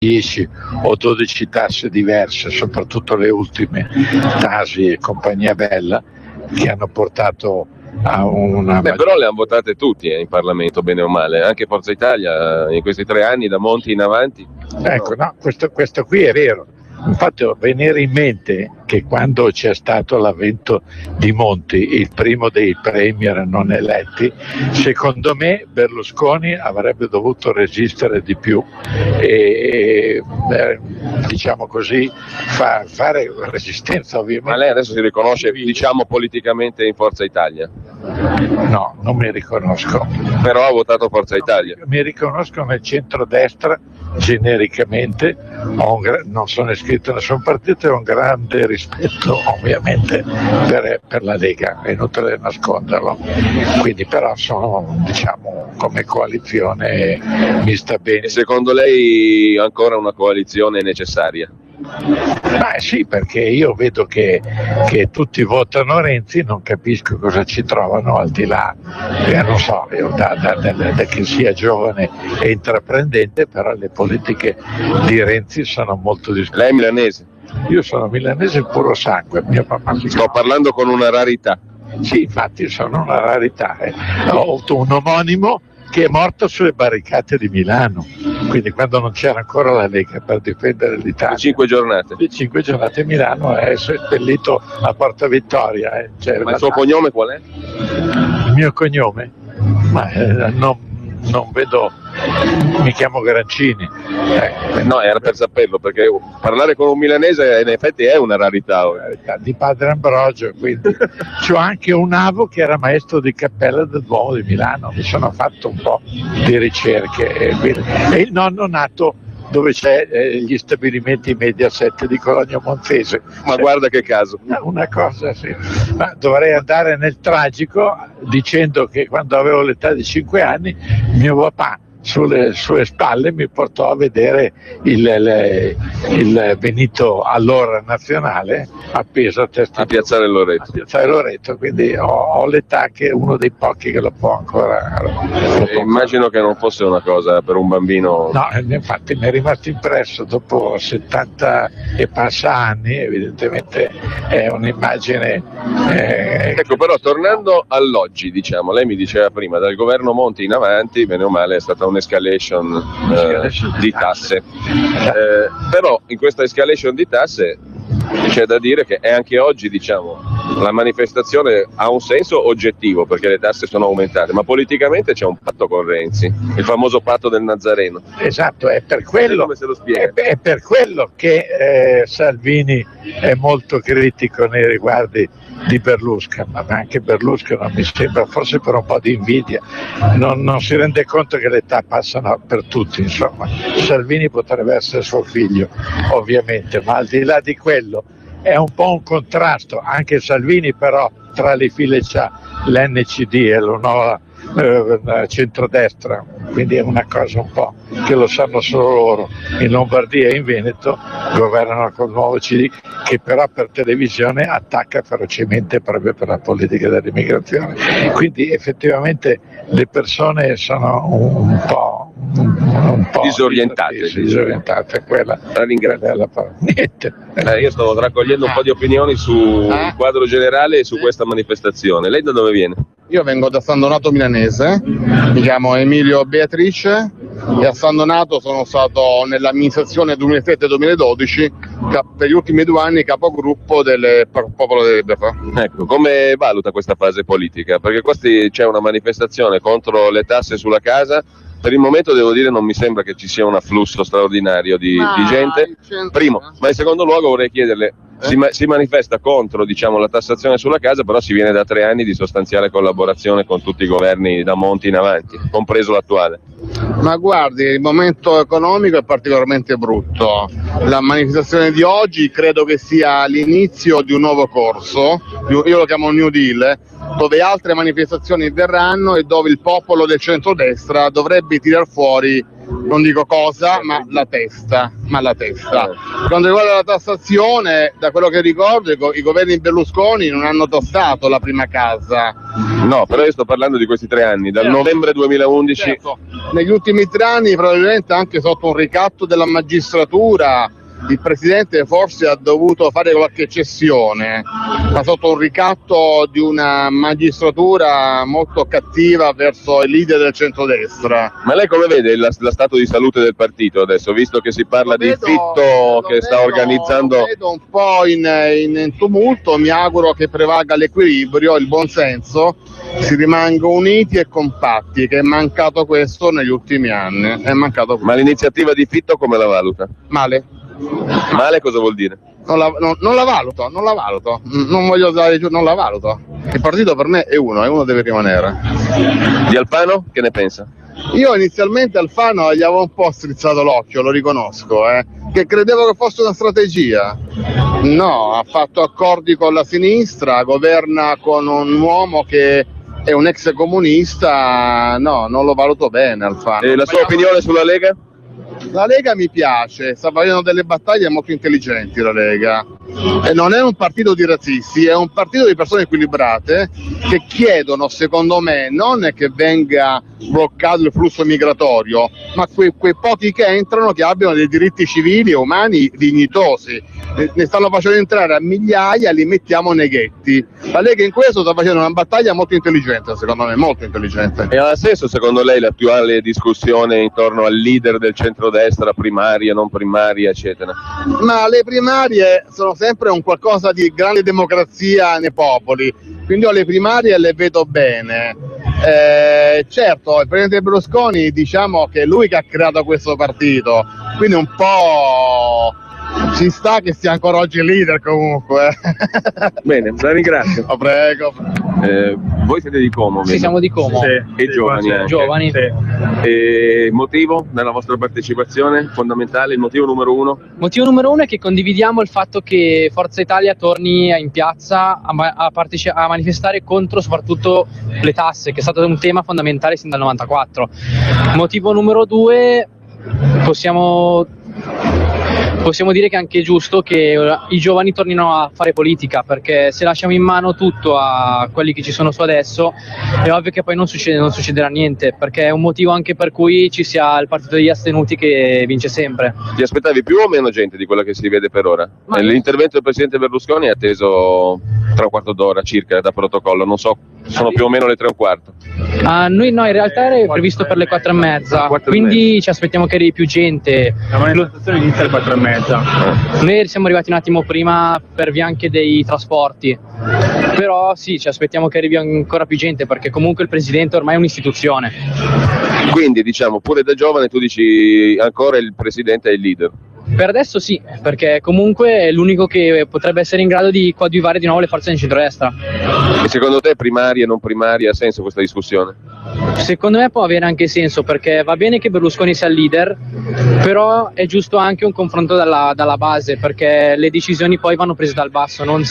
10 o 12 tasse diverse, soprattutto le ultime, Tasi e compagnia bella, che hanno portato a una... Però le hanno votate tutti in Parlamento, bene o male, anche Forza Italia in questi 3 anni, da Monti in avanti. Ecco, no, questo qui è vero. Infatti venire in mente che quando c'è stato l'avvento di Monti, il primo dei premier non eletti, secondo me Berlusconi avrebbe dovuto resistere di più e diciamo così fare resistenza, ovviamente. Ma lei adesso si riconosce, diciamo, politicamente in Forza Italia? No, non mi riconosco. Però ha votato Forza Italia? Mi riconosco nel centrodestra genericamente, non sono iscritto a nessun partito e ho un grande rispetto ovviamente per la Lega, è inutile nasconderlo, quindi però sono, diciamo, come coalizione mi sta bene. E secondo lei ancora una coalizione è necessaria? Sì, perché io vedo che tutti votano Renzi, non capisco cosa ci trovano al di là, non so, io da che sia giovane e intraprendente, però le politiche di Renzi sono molto discutibili. Lei è milanese? Io sono milanese puro sangue, mio papà Sto parlando con una rarità. Sì, infatti sono una rarità. Ho avuto un omonimo che è morto sulle barricate di Milano, quindi quando non c'era ancora la Lega per difendere l'Italia. Le 5 giornate? Le 5 giornate a Milano è seppellito a Porta Vittoria. Ma il suo cognome qual è? Il mio cognome? Non vedo, mi chiamo Grancini. No, era per saperlo, perché parlare con un milanese in effetti è una rarità. Di padre Ambrogio, quindi c'ho anche un avo che era maestro di cappella del Duomo di Milano, mi sono fatto un po' di ricerche e il nonno nato dove c'è gli stabilimenti Mediaset di Cologno Monzese. Ma guarda che caso. Una cosa, sì. Ma dovrei andare nel tragico dicendo che quando avevo l'età di 5 anni mio papà sulle sue spalle mi portò a vedere il Benito allora nazionale appeso a testa a Piazzale Loreto, quindi ho l'età che è uno dei pochi che lo può ancora. Immagino che non fosse una cosa per un bambino. No, infatti mi è rimasto impresso dopo 70 e passa anni, evidentemente è un'immagine. Ecco, però tornando all'oggi, diciamo, lei mi diceva prima, dal governo Monti in avanti, bene o male, è stata un'escalation di tasse. Però in questa escalation di tasse c'è da dire che è anche oggi, diciamo, la manifestazione ha un senso oggettivo perché le tasse sono aumentate, ma politicamente c'è un patto con Renzi, il famoso patto del Nazareno. Esatto, è per quello, come se lo spiega? È per quello che Salvini è molto critico nei riguardi di Berlusconi, ma anche Berlusconi mi sembra, forse per un po' di invidia, non si rende conto che le età passano per tutti, insomma. Salvini potrebbe essere suo figlio, ovviamente, ma al di là di quello è un po' un contrasto, anche Salvini però tra le file c'ha l'NCD e la nuova centrodestra, quindi è una cosa un po' che lo sanno solo loro. In Lombardia e in Veneto governano col nuovo CD che però per televisione attacca ferocemente proprio per la politica dell'immigrazione, quindi effettivamente le persone sono un po' disorientate. Quella niente. Io sto raccogliendo un po' di opinioni sul quadro generale e su questa manifestazione. Lei da dove viene? Io vengo da San Donato milanese, mi chiamo Emilio Beatrice e a San Donato sono stato nell'amministrazione 2007-2012 per gli ultimi 2 anni capogruppo del Popolo delle Libertà. Ecco, come valuta questa fase politica? Perché c'è una manifestazione contro le tasse sulla casa. Per il momento devo dire non mi sembra che ci sia un afflusso straordinario di gente, primo, ma in secondo luogo vorrei chiederle, si manifesta contro, diciamo, la tassazione sulla casa, però si viene da 3 anni di sostanziale collaborazione con tutti i governi da Monti in avanti, compreso l'attuale. Ma guardi, il momento economico è particolarmente brutto, la manifestazione di oggi credo che sia l'inizio di un nuovo corso, io lo chiamo New Deal, dove altre manifestazioni verranno e dove il popolo del centrodestra dovrebbe tirar fuori, non dico cosa, ma la testa. Quando riguarda la tassazione, da quello che ricordo, i governi Berlusconi non hanno tassato la prima casa, No, però io sto parlando di questi 3 anni, dal novembre 2011. Certo. Negli ultimi 3 anni, probabilmente anche sotto un ricatto della magistratura, il Presidente forse ha dovuto fare qualche cessione, ma sotto un ricatto di una magistratura molto cattiva verso i leader del centrodestra. Ma lei come vede lo stato di salute del partito adesso, visto che si parla di Fitto che sta organizzando? Lo vedo un po' in tumulto, mi auguro che prevalga l'equilibrio, il buonsenso, si rimanga uniti e compatti, che è mancato questo negli ultimi anni. È mancato questo. Ma l'iniziativa di Fitto come la valuta? Male. Male cosa vuol dire? Non la valuto, non voglio dare giù, non la valuto. Il partito per me è uno deve rimanere. Di Alfano che ne pensa? Io inizialmente Alfano gli avevo un po' strizzato l'occhio, lo riconosco, che credevo che fosse una strategia. No, ha fatto accordi con la sinistra, governa con un uomo che è un ex comunista, no, non lo valuto bene Alfano. E la sua opinione sulla Lega? La Lega mi piace, sta facendo delle battaglie molto intelligenti la Lega, e non è un partito di razzisti, è un partito di persone equilibrate che chiedono, secondo me, non che venga bloccato il flusso migratorio, ma quei pochi che entrano che abbiano dei diritti civili e umani dignitosi. Ne stanno facendo entrare a migliaia, li mettiamo nei ghetti. La Lega in questo sta facendo una battaglia molto intelligente, secondo me, molto intelligente. E ha senso secondo lei l'attuale discussione intorno al leader del centrodestra, primaria, non primaria, eccetera? Ma le primarie sono sempre un qualcosa di grande democrazia nei popoli, quindi io le primarie le vedo bene. Certo, il presidente Berlusconi, diciamo che è lui che ha creato questo partito, quindi un po' ci sta che sia ancora oggi leader comunque. Bene, la ringrazio. Prego. Voi siete di Como? Sì, siamo di Como. Sì, e giovani anche. Giovani. Sì. Motivo della vostra partecipazione fondamentale, il motivo numero 1? Motivo numero 1 è che condividiamo il fatto che Forza Italia torni in piazza a manifestare contro soprattutto le tasse, che è stato un tema fondamentale sin dal 94. Motivo numero 2, possiamo dire che è anche giusto che i giovani tornino a fare politica, perché se lasciamo in mano tutto a quelli che ci sono su adesso è ovvio che poi non succederà niente, perché è un motivo anche per cui ci sia il partito degli astenuti che vince sempre. Ti aspettavi più o meno gente di quella che si vede per ora? L'intervento del presidente Berlusconi è atteso tra un quarto d'ora circa da protocollo, non so, sono più o meno le 3:15. Noi no, in realtà era previsto per le 4:30, quindi ci aspettiamo che arrivi più gente. La manifestazione inizia alle 4:30. Noi siamo arrivati un attimo prima per via anche dei trasporti, però sì, ci aspettiamo che arrivi ancora più gente, perché comunque il presidente ormai è un'istituzione. Quindi diciamo, pure da giovane tu dici ancora il presidente è il leader? Per adesso sì, perché comunque è l'unico che potrebbe essere in grado di coadiuvare di nuovo le forze di centrodestra. E secondo te primaria e non primaria ha senso questa discussione? Secondo me può avere anche senso, perché va bene che Berlusconi sia il leader, però è giusto anche un confronto dalla base, perché le decisioni poi vanno prese dal basso, non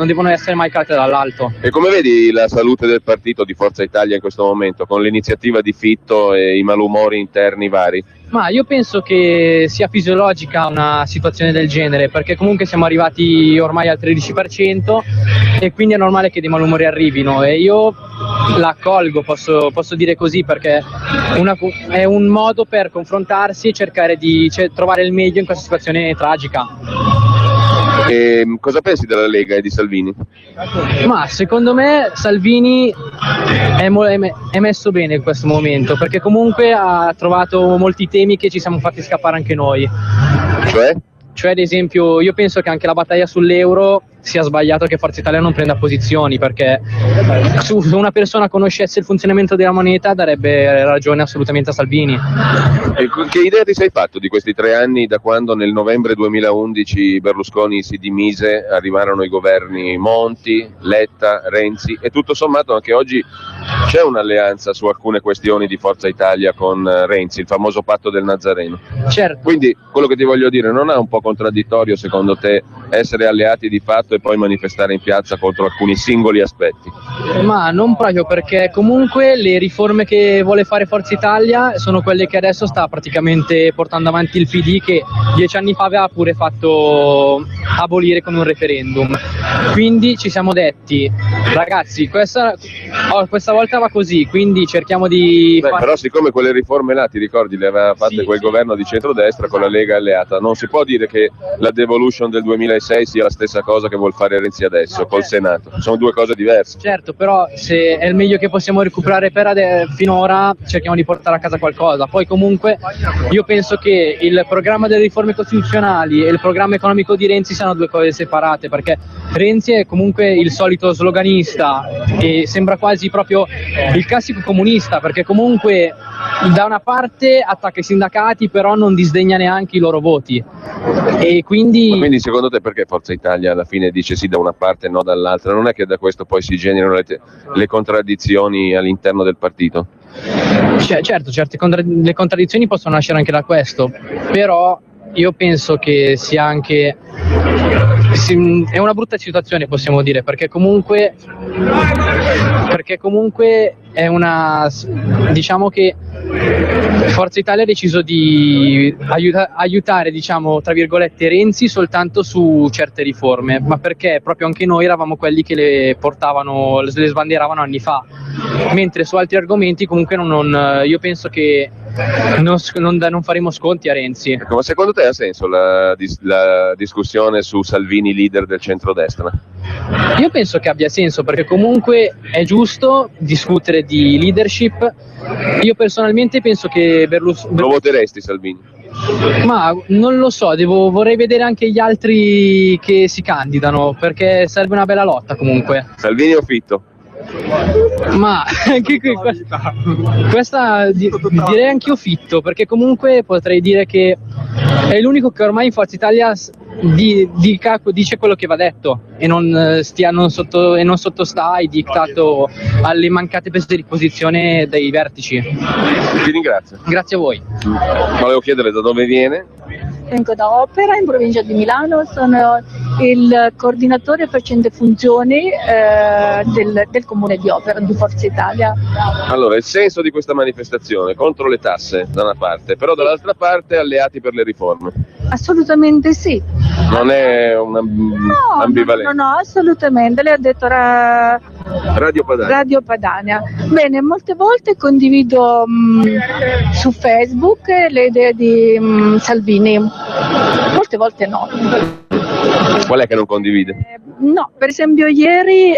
devono essere mai calate dall'alto. E come vedi la salute del partito di Forza Italia in questo momento, con l'iniziativa di Fitto e i malumori interni vari? Ma io penso che sia fisiologica una situazione del genere, perché comunque siamo arrivati ormai al 13% e quindi è normale che dei malumori arrivino, e io la accolgo, posso dire così, perché è un modo per confrontarsi e cercare di trovare il meglio in questa situazione tragica. E cosa pensi della Lega e di Salvini? Ma secondo me Salvini è messo bene in questo momento, perché comunque ha trovato molti temi che ci siamo fatti scappare anche noi. Cioè ad esempio io penso che anche la battaglia sull'euro sia sbagliato che Forza Italia non prenda posizioni, perché se una persona conoscesse il funzionamento della moneta darebbe ragione assolutamente a Salvini. E che idea ti sei fatto di questi 3 anni, da quando nel novembre 2011 Berlusconi si dimise, arrivarono i governi Monti, Letta, Renzi, e tutto sommato anche oggi c'è un'alleanza su alcune questioni di Forza Italia con Renzi, il famoso patto del Nazareno. Certo. Quindi quello che ti voglio dire, non è un po' contraddittorio secondo te essere alleati di fatto e poi manifestare in piazza contro alcuni singoli aspetti? Ma non proprio, perché comunque le riforme che vuole fare Forza Italia sono quelle che adesso sta praticamente portando avanti il PD, che 10 anni fa aveva pure fatto abolire con un referendum. Quindi ci siamo detti, Ragazzi, questa volta va così, quindi cerchiamo di... Però siccome quelle riforme là, ti ricordi, le aveva fatte quel governo di centrodestra con la Lega alleata, non si può dire che la devolution del 2006 sia la stessa cosa che vuol fare Renzi adesso col Senato, sono due cose diverse. Certo, però se è il meglio che possiamo recuperare finora, cerchiamo di portare a casa qualcosa. Poi comunque io penso che il programma delle riforme costituzionali e il programma economico di Renzi siano due cose separate, perché Renzi è comunque il solito sloganista e sembra quasi proprio il classico comunista, perché comunque da una parte attacca i sindacati però non disdegna neanche i loro voti e quindi... Ma quindi secondo te perché Forza Italia alla fine dice sì da una parte e no dall'altra? Non è che da questo poi si generano le contraddizioni all'interno del partito? Certo, le contraddizioni possono nascere anche da questo, però io penso che sia anche... è una brutta situazione, possiamo dire, perché comunque è una... diciamo che Forza Italia ha deciso di aiutare, diciamo, tra virgolette, Renzi soltanto su certe riforme, ma perché proprio anche noi eravamo quelli che le sbandieravano anni fa, mentre su altri argomenti comunque io penso che non faremo sconti a Renzi. Ecco, ma secondo te ha senso la discussione su Salvini leader del centrodestra? Io penso che abbia senso, perché comunque è giusto discutere di leadership. Io personalmente penso che Lo voteresti Salvini? Ma non lo so, vorrei vedere anche gli altri che si candidano, perché serve una bella lotta comunque. Salvini o Fitto? Ma questa direi anch'io Fitto, perché comunque potrei dire che è l'unico che ormai in Forza Italia dice quello che va detto e non sottostà ai diktat, alle mancate prese di posizione dei vertici. Ti ringrazio. Grazie a voi. Volevo chiedere da dove viene. Vengo da Opera, in provincia di Milano, sono il coordinatore facente funzioni del comune di Opera, di Forza Italia. Allora, il senso di questa manifestazione contro le tasse da una parte, però dall'altra parte alleati per le riforme. Assolutamente sì. Non è ambivalenza? No, assolutamente, lei ha detto Radio Padania. Radio Padania. Bene, molte volte condivido su Facebook le idee di Salvini, molte volte no. Qual è che non condivide? No, per esempio ieri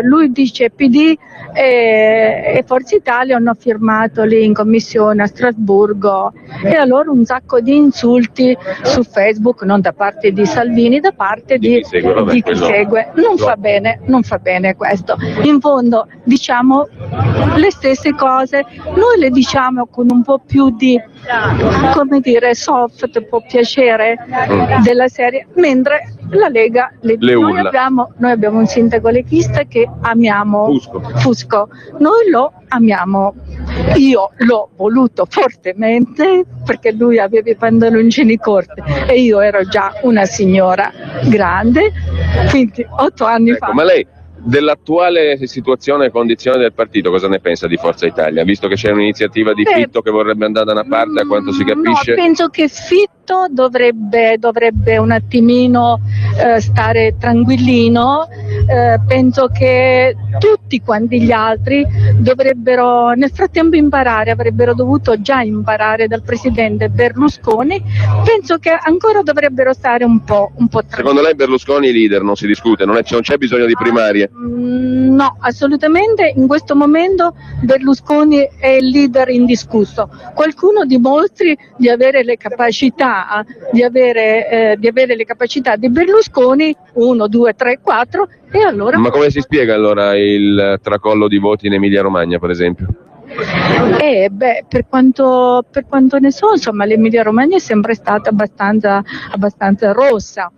lui dice PD e Forza Italia hanno firmato lì in commissione a Strasburgo e allora un sacco di insulti su Facebook, non da parte di Salvini, da parte di chi segue. Non fa bene questo. In fondo diciamo le stesse cose, noi le diciamo con un po' più di, come dire, soft, può piacere della serie, mentre la Lega noi abbiamo un sindaco leghista che amiamo, Fusco, noi lo amiamo, io l'ho voluto fortemente perché lui aveva i pantaloncini corti e io ero già una signora grande, quindi 8 anni fa. Ma lei dell'attuale situazione e condizione del partito cosa ne pensa di Forza Italia? Visto che c'è un'iniziativa di Fitto che vorrebbe andare da una parte, a quanto si capisce? No, penso che Fitto dovrebbe un attimino stare tranquillino, penso che tutti quanti gli altri dovrebbero nel frattempo imparare, avrebbero dovuto già imparare dal presidente Berlusconi, penso che ancora dovrebbero stare un po' tranquilli. Secondo lei Berlusconi leader, non si discute, non c'è bisogno di primarie? No, assolutamente in questo momento Berlusconi è il leader indiscusso. Qualcuno dimostri di avere le capacità le capacità di Berlusconi, 1, 2, 3, 4 e allora... Ma come si spiega allora il tracollo di voti in Emilia Romagna, per esempio? Per quanto ne so, insomma, l'Emilia Romagna è sempre stata abbastanza rossa.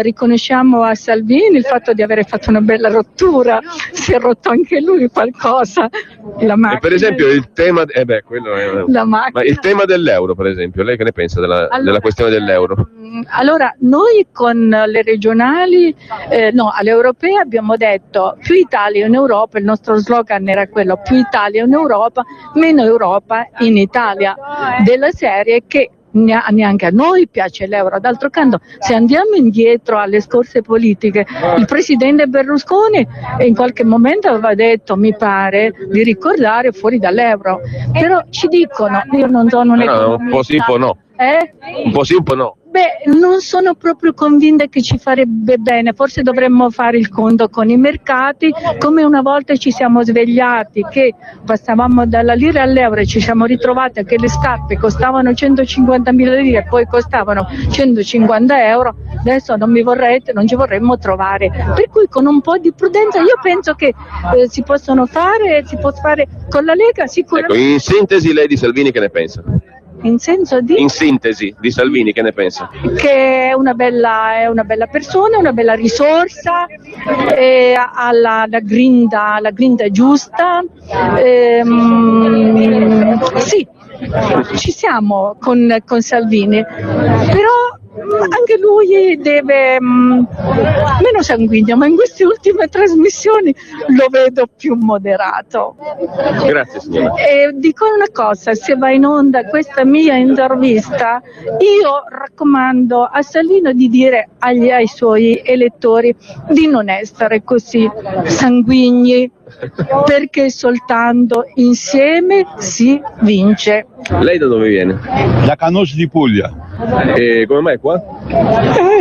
Riconosciamo a Salvini il fatto di aver fatto una bella rottura, si è rotto anche lui qualcosa. La macchina, e per esempio il tema, ma il tema dell'euro, per esempio, lei che ne pensa della questione dell'euro? Allora, noi con le regionali, alle europee abbiamo detto più Italia in Europa, il nostro slogan era quello, più Italia in Europa, meno Europa in Italia, della serie che neanche a noi piace l'euro. D'altro canto, se andiamo indietro alle scorse politiche, il presidente Berlusconi in qualche momento aveva detto, mi pare di ricordare, fuori dall'euro, però ci dicono, io non sono un economista, un po' sì, un po' no. Un po' sì, un po' no. Beh, non sono proprio convinta che ci farebbe bene, forse dovremmo fare il conto con i mercati, come una volta ci siamo svegliati che passavamo dalla lira all'euro e ci siamo ritrovati che le scarpe costavano 150.000 lire e poi costavano 150 euro, adesso non ci vorremmo trovare, per cui con un po' di prudenza io penso che si può fare con la Lega sicuramente. Ecco, in sintesi lei di Salvini che ne pensa? In senso di? In sintesi, di Salvini che ne pensa? Che è una bella persona, una bella risorsa, ha la grinta giusta, sì, ci siamo con Salvini, però anche lui deve meno sanguigno, ma in queste ultime trasmissioni lo vedo più moderato. Grazie signora. E dico una cosa, se va in onda questa mia intervista, io raccomando a Salvini di dire ai suoi elettori di non essere così sanguigni, perché soltanto insieme si vince. Lei da dove viene? Da Canosa di Puglia. E come mai qua?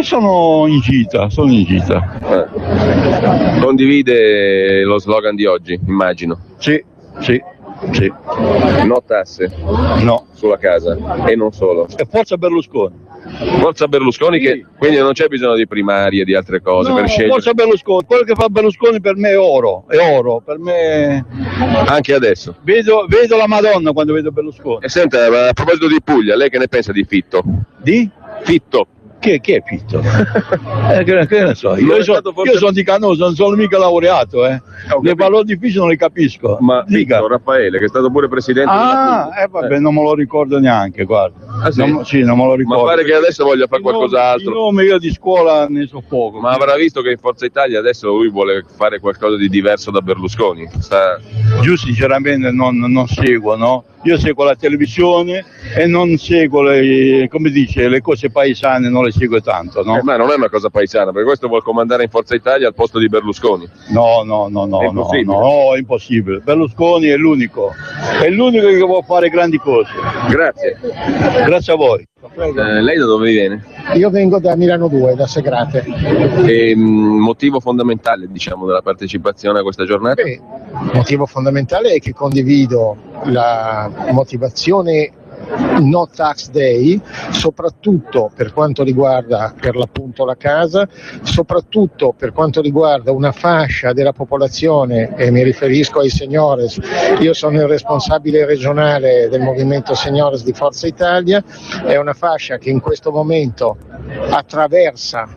Sono in gita. Condivide lo slogan di oggi, immagino. Sì. No tasse? No. Sulla casa? E non solo? E forza Berlusconi. Forza Berlusconi, Sì. che quindi non c'è bisogno di primarie, di altre cose, No, per scegliere. forza Berlusconi. Quello che fa Berlusconi per me è oro. Per me. Anche adesso. Vedo la Madonna quando vedo Berlusconi. E senta, a proposito di Puglia, lei che ne pensa di Fitto? Di? Fitto. Che è Fitto? Che ne so, Non è io stato forse- sono di Canosa, non sono mica laureato, Ho capito. Le parole difficili non le capisco. Ma Dica. Fitto, Raffaele, che è stato pure presidente della Puglia. Vabbè, non me lo ricordo neanche, guarda. Ah, sì? Non me lo ricordo. Ma pare che adesso voglia fare Di nome- qualcos'altro. Di nome io di scuola ne so poco. Ma avrà visto che in Forza Italia adesso lui vuole fare qualcosa di diverso da Berlusconi? Io sinceramente non seguo, no? Io seguo la televisione e non seguo le cose paesane, non le seguo tanto, no? Ma non è una cosa paesana, perché questo vuol comandare in Forza Italia al posto di Berlusconi. No, È impossibile. è impossibile. Berlusconi è l'unico che può fare grandi cose. Grazie. Grazie a voi. Lei da dove viene? Io vengo da Milano 2, da Segrate. E, motivo fondamentale, diciamo, della partecipazione a questa giornata? Beh, motivo fondamentale è che condivido la motivazione No Tax Day, soprattutto per quanto riguarda per l'appunto la casa, soprattutto per quanto riguarda una fascia della popolazione, e mi riferisco ai seniores. Io sono il responsabile regionale del movimento seniores di Forza Italia, è una fascia che in questo momento attraversa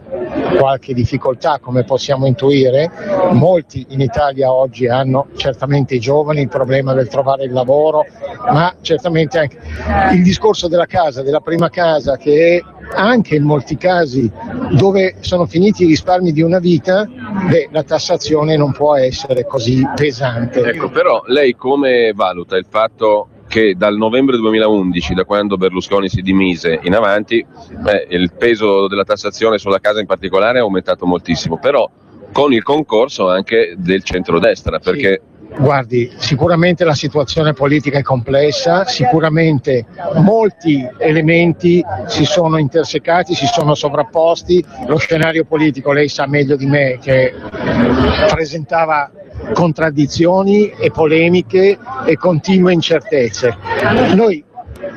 qualche difficoltà, come possiamo intuire. Molti in Italia oggi hanno, certamente i giovani, il problema del trovare il lavoro, ma certamente anche il discorso della casa, della prima casa, che è anche in molti casi dove sono finiti i risparmi di una vita. La tassazione non può essere così pesante. Ecco, però lei come valuta il fatto che dal novembre 2011, da quando Berlusconi si dimise in avanti, il peso della tassazione sulla casa in particolare è aumentato moltissimo, però con il concorso anche del centrodestra, perché... Sì. Guardi, sicuramente la situazione politica è complessa, sicuramente molti elementi si sono intersecati, si sono sovrapposti, lo scenario politico, lei sa meglio di me, che presentava contraddizioni e polemiche e continue incertezze. Noi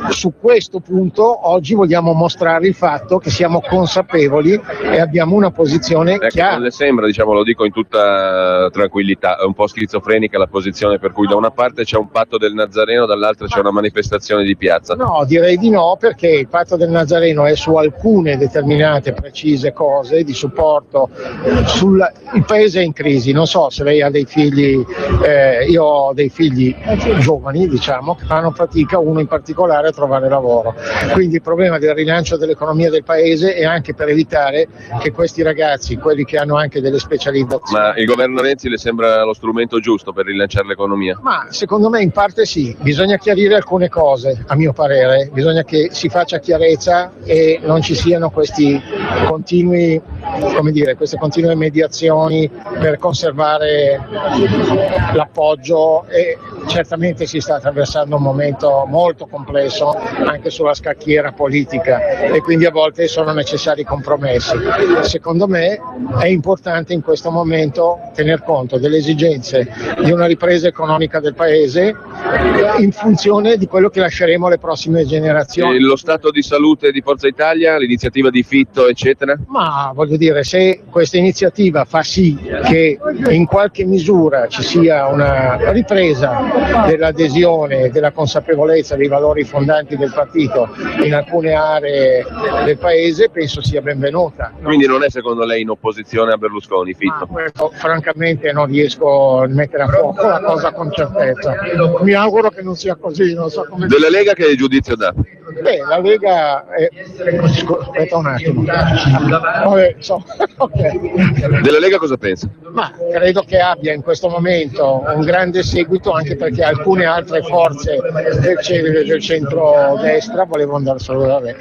su questo punto oggi vogliamo mostrare il fatto che siamo consapevoli e abbiamo una posizione chiara. Non le sembra, diciamo, lo dico in tutta tranquillità, è un po' schizofrenica la posizione per cui da una parte c'è un patto del Nazareno, dall'altra c'è una manifestazione di piazza? No, direi di no, perché il patto del Nazareno è su alcune determinate precise cose di supporto. Il paese è in crisi, non so se lei ha dei figli, io ho dei figli giovani, diciamo, che fanno fatica, uno in particolare, a trovare lavoro. Quindi il problema del rilancio dell'economia del paese è anche per evitare che questi ragazzi, quelli che hanno anche delle specializzazioni. Ma il governo Renzi le sembra lo strumento giusto per rilanciare l'economia? Ma secondo me in parte sì, bisogna chiarire alcune cose, a mio parere, bisogna che si faccia chiarezza e non ci siano questi continui, queste continue mediazioni per conservare l'appoggio, e certamente si sta attraversando un momento molto complesso anche sulla scacchiera politica e quindi a volte sono necessari compromessi. Secondo me è importante in questo momento tener conto delle esigenze di una ripresa economica del paese in funzione di quello che lasceremo alle prossime generazioni. E lo stato di salute di Forza Italia, l'iniziativa di Fitto, eccetera? Ma voglio dire, se questa iniziativa fa sì che in qualche misura ci sia una ripresa dell'adesione e della consapevolezza dei valori fondanti del partito in alcune aree del paese, penso sia benvenuta. Quindi non è secondo lei in opposizione a Berlusconi, Fitto? Questo francamente non riesco a mettere a fuoco la cosa con certezza. Mi auguro che non sia così, non so come. Della Lega che giudizio dà? La Lega aspetta un attimo. Okay. Della Lega cosa pensa? Ma credo che abbia in questo momento un grande seguito, anche perché alcune altre forze del centro-destra volevano andare solo da me.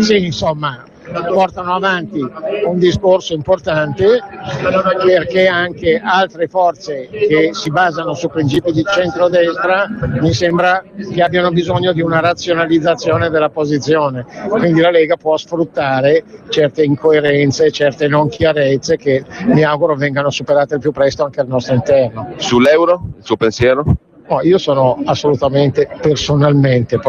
Sì, insomma, portano avanti un discorso importante, perché anche altre forze che si basano su principi di centrodestra mi sembra che abbiano bisogno di una razionalizzazione della posizione, quindi la Lega può sfruttare certe incoerenze, certe non chiarezze che mi auguro vengano superate il più presto anche al nostro interno. Sull'euro, il suo pensiero? Io sono assolutamente, personalmente,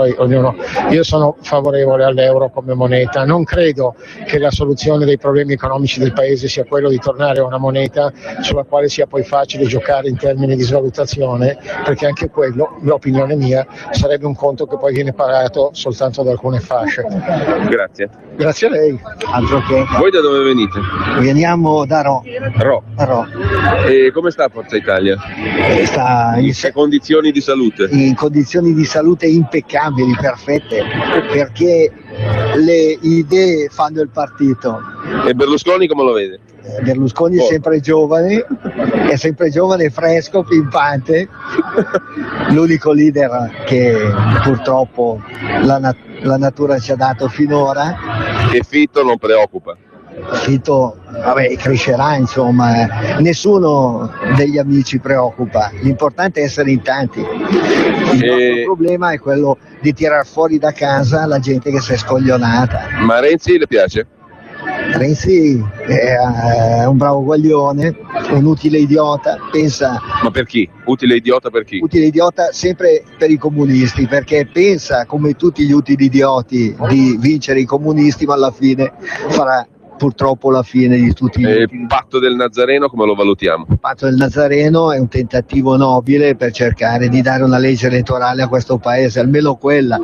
io sono favorevole all'euro come moneta. Non credo che la soluzione dei problemi economici del paese sia quello di tornare a una moneta sulla quale sia poi facile giocare in termini di svalutazione, perché anche quello, l'opinione mia, sarebbe un conto che poi viene pagato soltanto da alcune fasce. Grazie. Grazie a lei. Altro che. Voi da dove venite? Veniamo da Rho. E come sta Forza Italia? Sta in condizioni di salute? In condizioni di salute impeccabili, perfette, perché le idee fanno il partito. E Berlusconi come lo vede? Berlusconi è sempre giovane, fresco, pimpante, l'unico leader che purtroppo la natura ci ha dato finora. E Fitto non preoccupa? Fitto crescerà, insomma, nessuno degli amici preoccupa, l'importante è essere in tanti. Il nostro problema è quello di tirar fuori da casa la gente che si è scoglionata. Ma Renzi le piace? Renzi è un bravo guaglione, un utile idiota, pensa. Ma per chi? Utile idiota per chi? Utile idiota sempre per i comunisti, perché pensa, come tutti gli utili idioti, di vincere i comunisti, ma alla fine farà purtroppo la fine di tutti. Il patto del Nazareno come lo valutiamo? Il patto del Nazareno è un tentativo nobile per cercare di dare una legge elettorale a questo paese, almeno quella.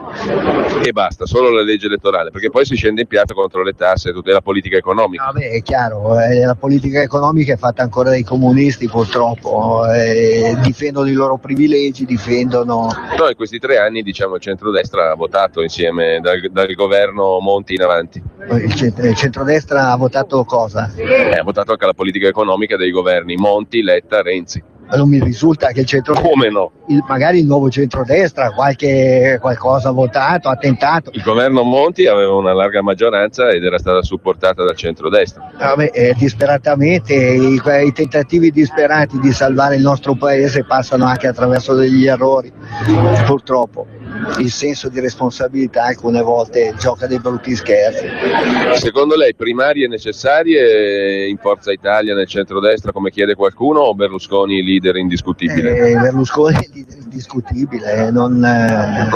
E basta, solo la legge elettorale, perché poi si scende in piazza contro le tasse e tutta la politica economica. È chiaro, la politica economica è fatta ancora dai comunisti purtroppo, difendono i loro privilegi, difendono. No, in questi 3 anni il centrodestra ha votato insieme dal governo Monti in avanti. Il centrodestra ha votato cosa? Ha votato anche la politica economica dei governi Monti, Letta, Renzi. Non mi risulta che il centrodestra. Come no? Magari il nuovo centrodestra qualcosa ha votato, ha tentato. Il governo Monti aveva una larga maggioranza ed era stata supportata dal centrodestra. Disperatamente, i tentativi disperati di salvare il nostro paese passano anche attraverso degli errori, purtroppo. Il senso di responsabilità alcune volte gioca dei brutti scherzi. Secondo lei primarie necessarie in Forza Italia nel centrodestra come chiede qualcuno, o Berlusconi leader indiscutibile? Berlusconi è leader indiscutibile, non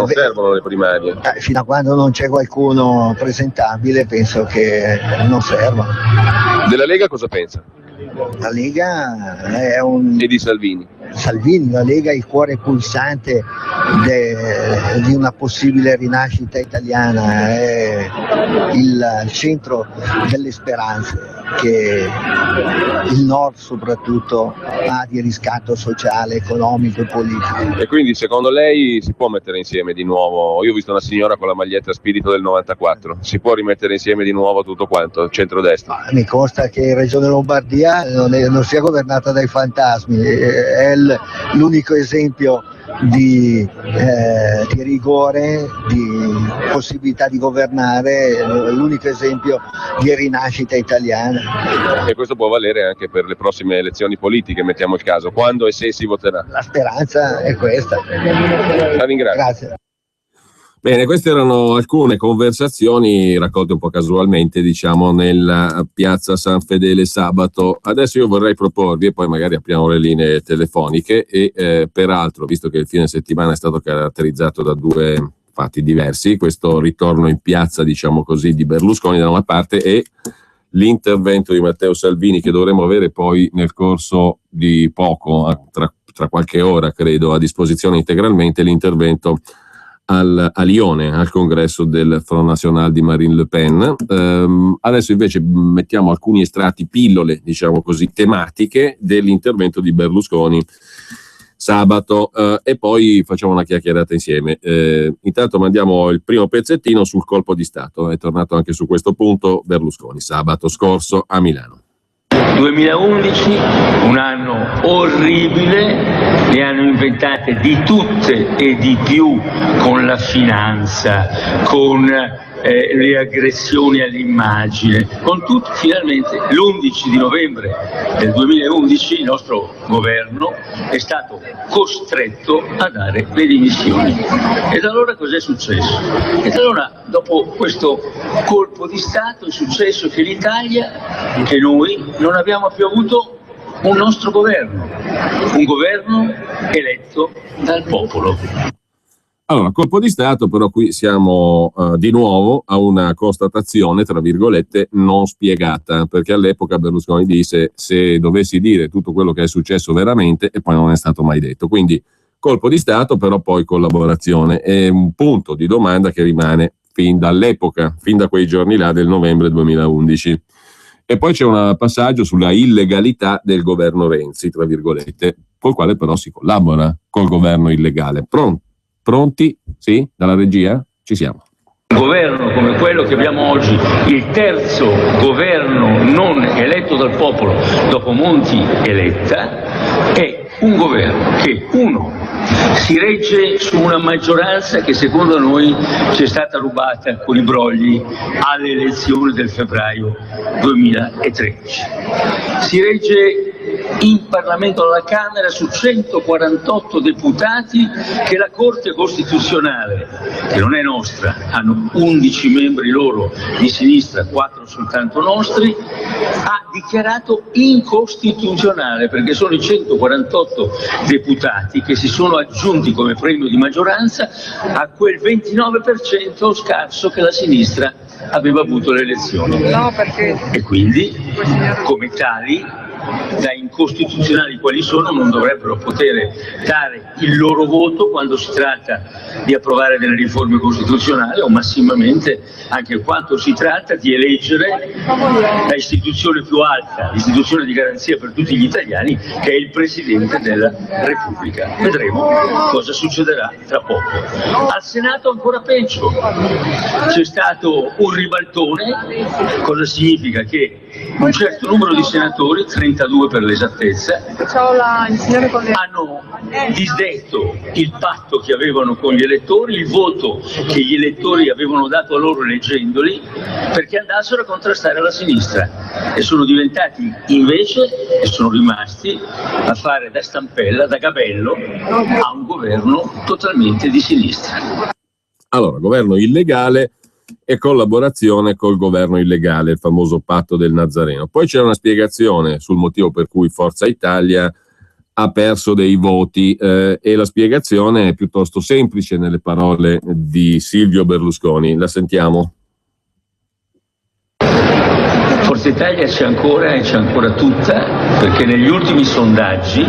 servono le primarie. Fino a quando non c'è qualcuno presentabile penso che non servano. Della Lega cosa pensa? La Lega è E di Salvini? La Lega è il cuore pulsante di una possibile rinascita italiana, è il centro delle speranze. che il Nord soprattutto ha di riscatto sociale, economico e politico. E quindi secondo lei si può mettere insieme di nuovo? Io ho visto una signora con la maglietta Spirito del 94, si può rimettere insieme di nuovo tutto quanto, centrodestra? Mi consta che in Regione Lombardia non sia governata dai fantasmi, è l'unico esempio di rigore, di possibilità di governare, l'unico esempio di rinascita italiana. E questo può valere anche per le prossime elezioni politiche, mettiamo il caso, quando e se si voterà? La speranza è questa. La ringrazio. Grazie. Bene, queste erano alcune conversazioni raccolte un po' casualmente, diciamo, nella piazza San Fedele sabato. Adesso io vorrei proporvi, e poi magari apriamo le linee telefoniche, e peraltro, visto che il fine settimana è stato caratterizzato da due fatti diversi, questo ritorno in piazza, diciamo così, di Berlusconi da una parte e l'intervento di Matteo Salvini, che dovremo avere poi nel corso di poco, tra qualche ora credo, a disposizione integralmente, l'intervento a Lione, al congresso del Front National di Marine Le Pen. Adesso invece mettiamo alcuni estratti, pillole, diciamo così, tematiche dell'intervento di Berlusconi sabato, e poi facciamo una chiacchierata insieme. Intanto mandiamo il primo pezzettino sul colpo di Stato. È tornato anche su questo punto Berlusconi sabato scorso a Milano. 2011, un anno orribile, ne hanno inventate di tutte e di più, con la finanza, con le aggressioni all'immagine, con tutto. Finalmente l'11 di novembre del 2011 il nostro governo è stato costretto a dare le dimissioni. Ed allora cos'è successo? Ed allora, dopo questo colpo di Stato, è successo che l'Italia, che noi non abbiamo più avuto un nostro governo, un governo eletto dal popolo. Allora, colpo di Stato, però qui siamo di nuovo a una constatazione, tra virgolette, non spiegata, perché all'epoca Berlusconi disse se dovessi dire tutto quello che è successo veramente, e poi non è stato mai detto. Quindi colpo di Stato, però poi collaborazione. È un punto di domanda che rimane fin dall'epoca, fin da quei giorni là del novembre 2011. E poi c'è un passaggio sulla illegalità del governo Renzi, tra virgolette, col quale però si collabora col governo illegale. Pronti? Sì? Dalla regia? Ci siamo. Un governo come quello che abbiamo oggi, il terzo governo non eletto dal popolo dopo Monti e Letta, è un governo che, uno, si regge su una maggioranza che secondo noi ci è stata rubata con i brogli alle elezioni del febbraio 2013. Si regge in Parlamento alla Camera su 148 deputati che la Corte Costituzionale, che non è nostra, hanno 11 membri loro di sinistra, 4 soltanto nostri, ha dichiarato incostituzionale, perché sono i 148 deputati che si sono aggiunti come premio di maggioranza a quel 29% scarso che la sinistra aveva avuto le elezioni. E quindi, come tali, da incostituzionali quali sono, non dovrebbero poter dare il loro voto quando si tratta di approvare delle riforme costituzionali, o massimamente anche quando si tratta di eleggere la istituzione più alta, l'istituzione di garanzia per tutti gli italiani, che è il Presidente della Repubblica. Vedremo cosa succederà tra poco. Al Senato ancora peggio, c'è stato un ribaltone. Cosa significa? Che un certo numero di senatori, 32 per l'esattezza, hanno disdetto il patto che avevano con gli elettori, il voto che gli elettori avevano dato a loro leggendoli, perché andassero a contrastare la sinistra, e sono diventati invece, e sono rimasti a fare da stampella, da gabello a un governo totalmente di sinistra. Allora, governo illegale e collaborazione col governo illegale, il famoso patto del Nazareno. Poi c'è una spiegazione sul motivo per cui Forza Italia ha perso dei voti, e la spiegazione è piuttosto semplice nelle parole di Silvio Berlusconi. La sentiamo. Forza Italia c'è ancora, e c'è ancora tutta, perché negli ultimi sondaggi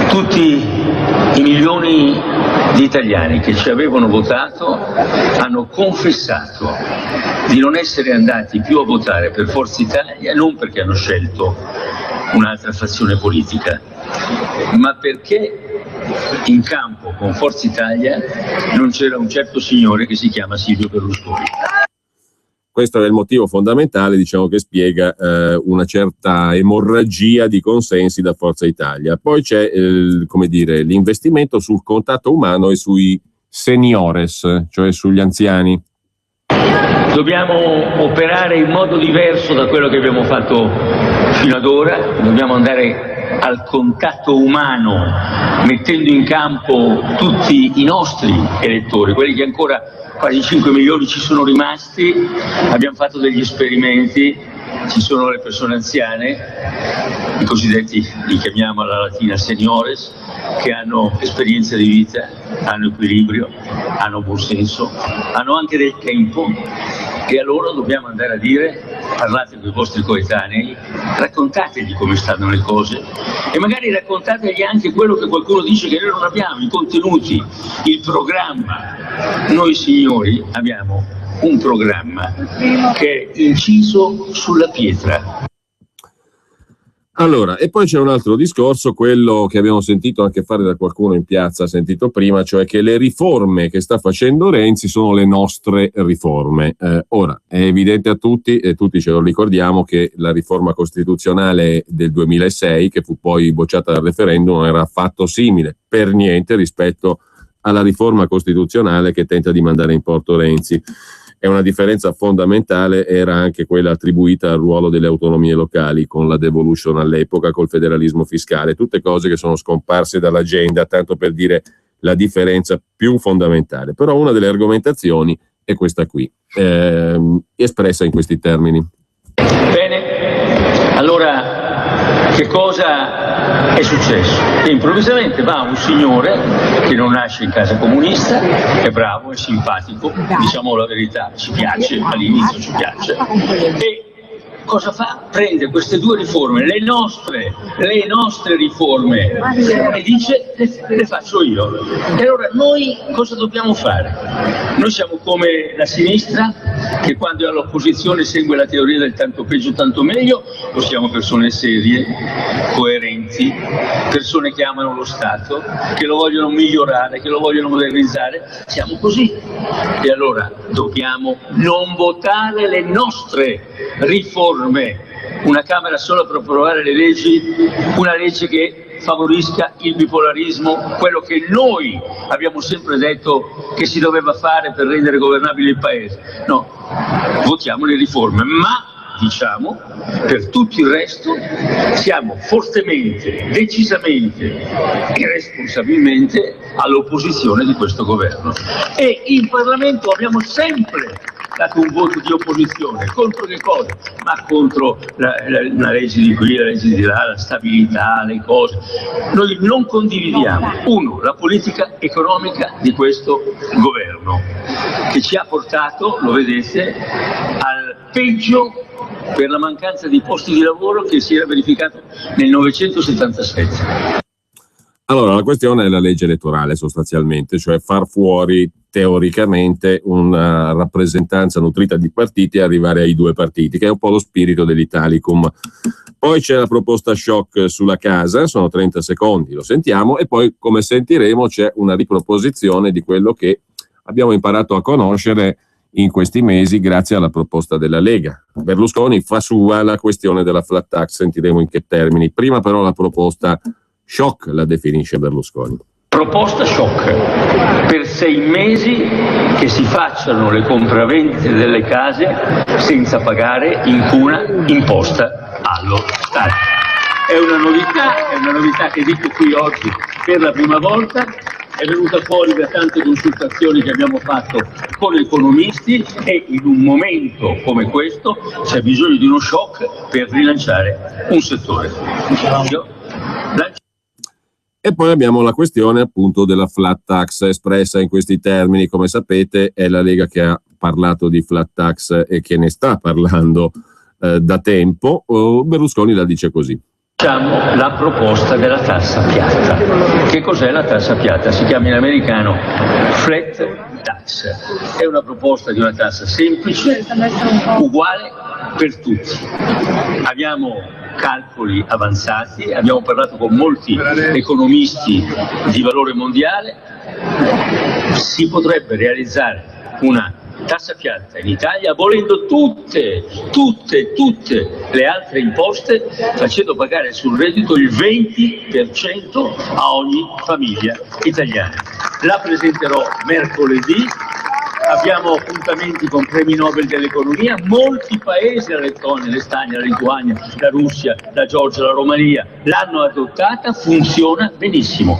tutti i milioni di italiani che ci avevano votato hanno confessato di non essere andati più a votare per Forza Italia, non perché hanno scelto un'altra fazione politica, ma perché in campo con Forza Italia non c'era un certo signore che si chiama Silvio Berlusconi. Questo è il motivo fondamentale, diciamo, che spiega una certa emorragia di consensi da Forza Italia. Poi c'è l'investimento sul contatto umano e sui seniores, cioè sugli anziani. Dobbiamo operare in modo diverso da quello che abbiamo fatto fino ad ora, dobbiamo andare al contatto umano, mettendo in campo tutti i nostri elettori, quelli che ancora quasi 5 milioni ci sono rimasti. Abbiamo fatto degli esperimenti, ci sono le persone anziane, i cosiddetti, li chiamiamo alla latina seniores, che hanno esperienza di vita, hanno equilibrio, hanno buon senso, hanno anche del tempo, e a loro dobbiamo andare a dire: parlate con i vostri coetanei, raccontategli come stanno le cose e magari raccontategli anche quello che qualcuno dice che noi non abbiamo, i contenuti, il programma. Noi signori abbiamo un programma che è inciso sulla pietra. Allora, e poi c'è un altro discorso, quello che abbiamo sentito anche fare da qualcuno in piazza, sentito prima, cioè che le riforme che sta facendo Renzi sono le nostre riforme. Ora, è evidente a tutti, e tutti ce lo ricordiamo, che la riforma costituzionale del 2006, che fu poi bocciata dal referendum, non era affatto simile, per niente, rispetto alla riforma costituzionale che tenta di mandare in porto Renzi. E una differenza fondamentale era anche quella attribuita al ruolo delle autonomie locali, con la devolution all'epoca, col federalismo fiscale, tutte cose che sono scomparse dall'agenda, tanto per dire la differenza più fondamentale. Però una delle argomentazioni è questa qui, espressa in questi termini. Bene, allora che cosa è successo? Che improvvisamente va un signore che non nasce in casa comunista, è bravo, è simpatico, diciamo la verità, ci piace, all'inizio ci piace, e cosa fa? Prende queste due riforme, le nostre riforme, e dice: le faccio io. E allora noi cosa dobbiamo fare? Noi siamo come la sinistra, che quando è all'opposizione segue la teoria del tanto peggio tanto meglio, o siamo persone serie, coerenti, persone che amano lo Stato, che lo vogliono migliorare, che lo vogliono modernizzare? Siamo così. E allora dobbiamo non votare le nostre riforme, una Camera sola per approvare le leggi, una legge che favorisca il bipolarismo, quello che noi abbiamo sempre detto che si doveva fare per rendere governabile il Paese. No, votiamo le riforme, ma diciamo, per tutto il resto siamo fortemente, decisamente e responsabilmente all'opposizione di questo governo. E in Parlamento abbiamo sempre dato un voto di opposizione. Contro che cosa? Ma contro la legge di qui, la legge di là, la stabilità, le cose. Noi non condividiamo, la politica economica di questo governo, che ci ha portato, lo vedete, al peggio per la mancanza di posti di lavoro che si era verificato nel 1977. Allora, la questione è la legge elettorale sostanzialmente, cioè far fuori teoricamente una rappresentanza nutrita di partiti e arrivare ai 2 partiti, che è un po' lo spirito dell'Italicum. Poi c'è la proposta shock sulla casa, sono 30 secondi, lo sentiamo, e poi, come sentiremo, c'è una riproposizione di quello che abbiamo imparato a conoscere in questi mesi grazie alla proposta della Lega. Berlusconi fa sua la questione della flat tax, sentiremo in che termini. Prima però la proposta shock la definisce Berlusconi. Proposta shock: per 6 mesi che si facciano le compravendite delle case senza pagare alcuna imposta allo Stato. È una novità che dico qui oggi per la prima volta. È venuta fuori da tante consultazioni che abbiamo fatto con economisti, e in un momento come questo c'è bisogno di uno shock per rilanciare un settore. E poi abbiamo la questione appunto della flat tax espressa in questi termini. Come sapete è la Lega che ha parlato di flat tax e che ne sta parlando da tempo. Berlusconi la dice così. La proposta della tassa piatta. Che cos'è la tassa piatta? Si chiama in americano flat tax. È una proposta di una tassa semplice, uguale per tutti. Abbiamo calcoli avanzati, abbiamo parlato con molti economisti di valore mondiale, si potrebbe realizzare una tassa piatta in Italia abolendo tutte le altre imposte, facendo pagare sul reddito il 20% a ogni famiglia italiana. La presenterò mercoledì. Abbiamo appuntamenti con premi Nobel dell'economia, molti paesi, la Lettonia, l'Estonia, la Lituania, la Russia, la Georgia, la Romania, l'hanno adottata, funziona benissimo.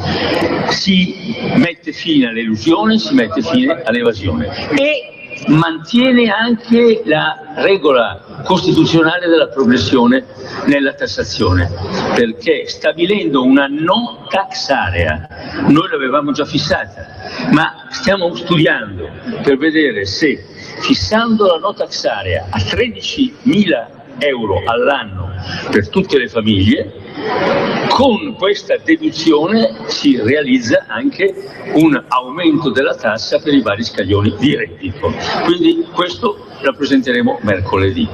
Si mette fine all'elusione, si mette fine all'evasione e mantiene anche la regola costituzionale della progressione nella tassazione, perché stabilendo una no tax area, noi l'avevamo già fissata, ma stiamo studiando per vedere se fissando la no tax area a 13.000 euro all'anno per tutte le famiglie, con questa deduzione si realizza anche un aumento della tassa per i vari scaglioni di reddito. Quindi questo lo presenteremo mercoledì.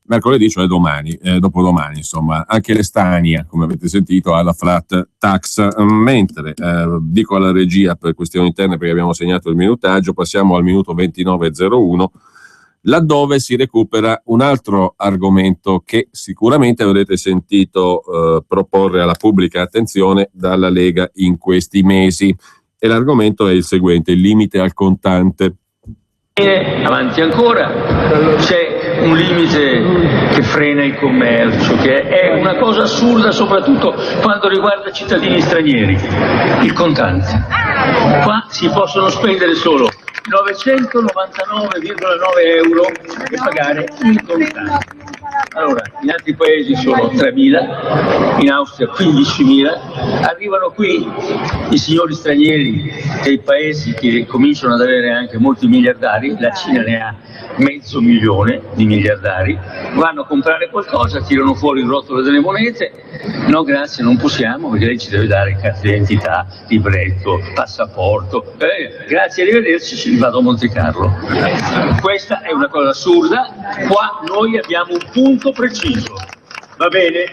Mercoledì, cioè domani, dopodomani, insomma. Anche l'Estonia, come avete sentito, ha la flat tax. Mentre dico alla regia per questioni interne, perché abbiamo segnato il minutaggio, passiamo al minuto 29:01, laddove si recupera un altro argomento che sicuramente avrete sentito proporre alla pubblica attenzione dalla Lega in questi mesi. E l'argomento è il seguente: il limite al contante. Avanti ancora, c'è un limite che frena il commercio, che è una cosa assurda soprattutto quando riguarda cittadini stranieri, il contante. Qua si possono spendere solo 999,9 euro e pagare in contante. Allora, in altri paesi sono 3.000, in Austria 15.000, arrivano qui i signori stranieri dei paesi che cominciano ad avere anche molti miliardari, la Cina ne ha 500.000 di miliardari, vanno a comprare qualcosa, tirano fuori il rotolo delle monete, no grazie non possiamo perché lei ci deve dare carta d'identità, libretto, passaporto, grazie arrivederci, ci vado a Monte Carlo. Questa è una cosa assurda, qua noi abbiamo un punto preciso, va bene,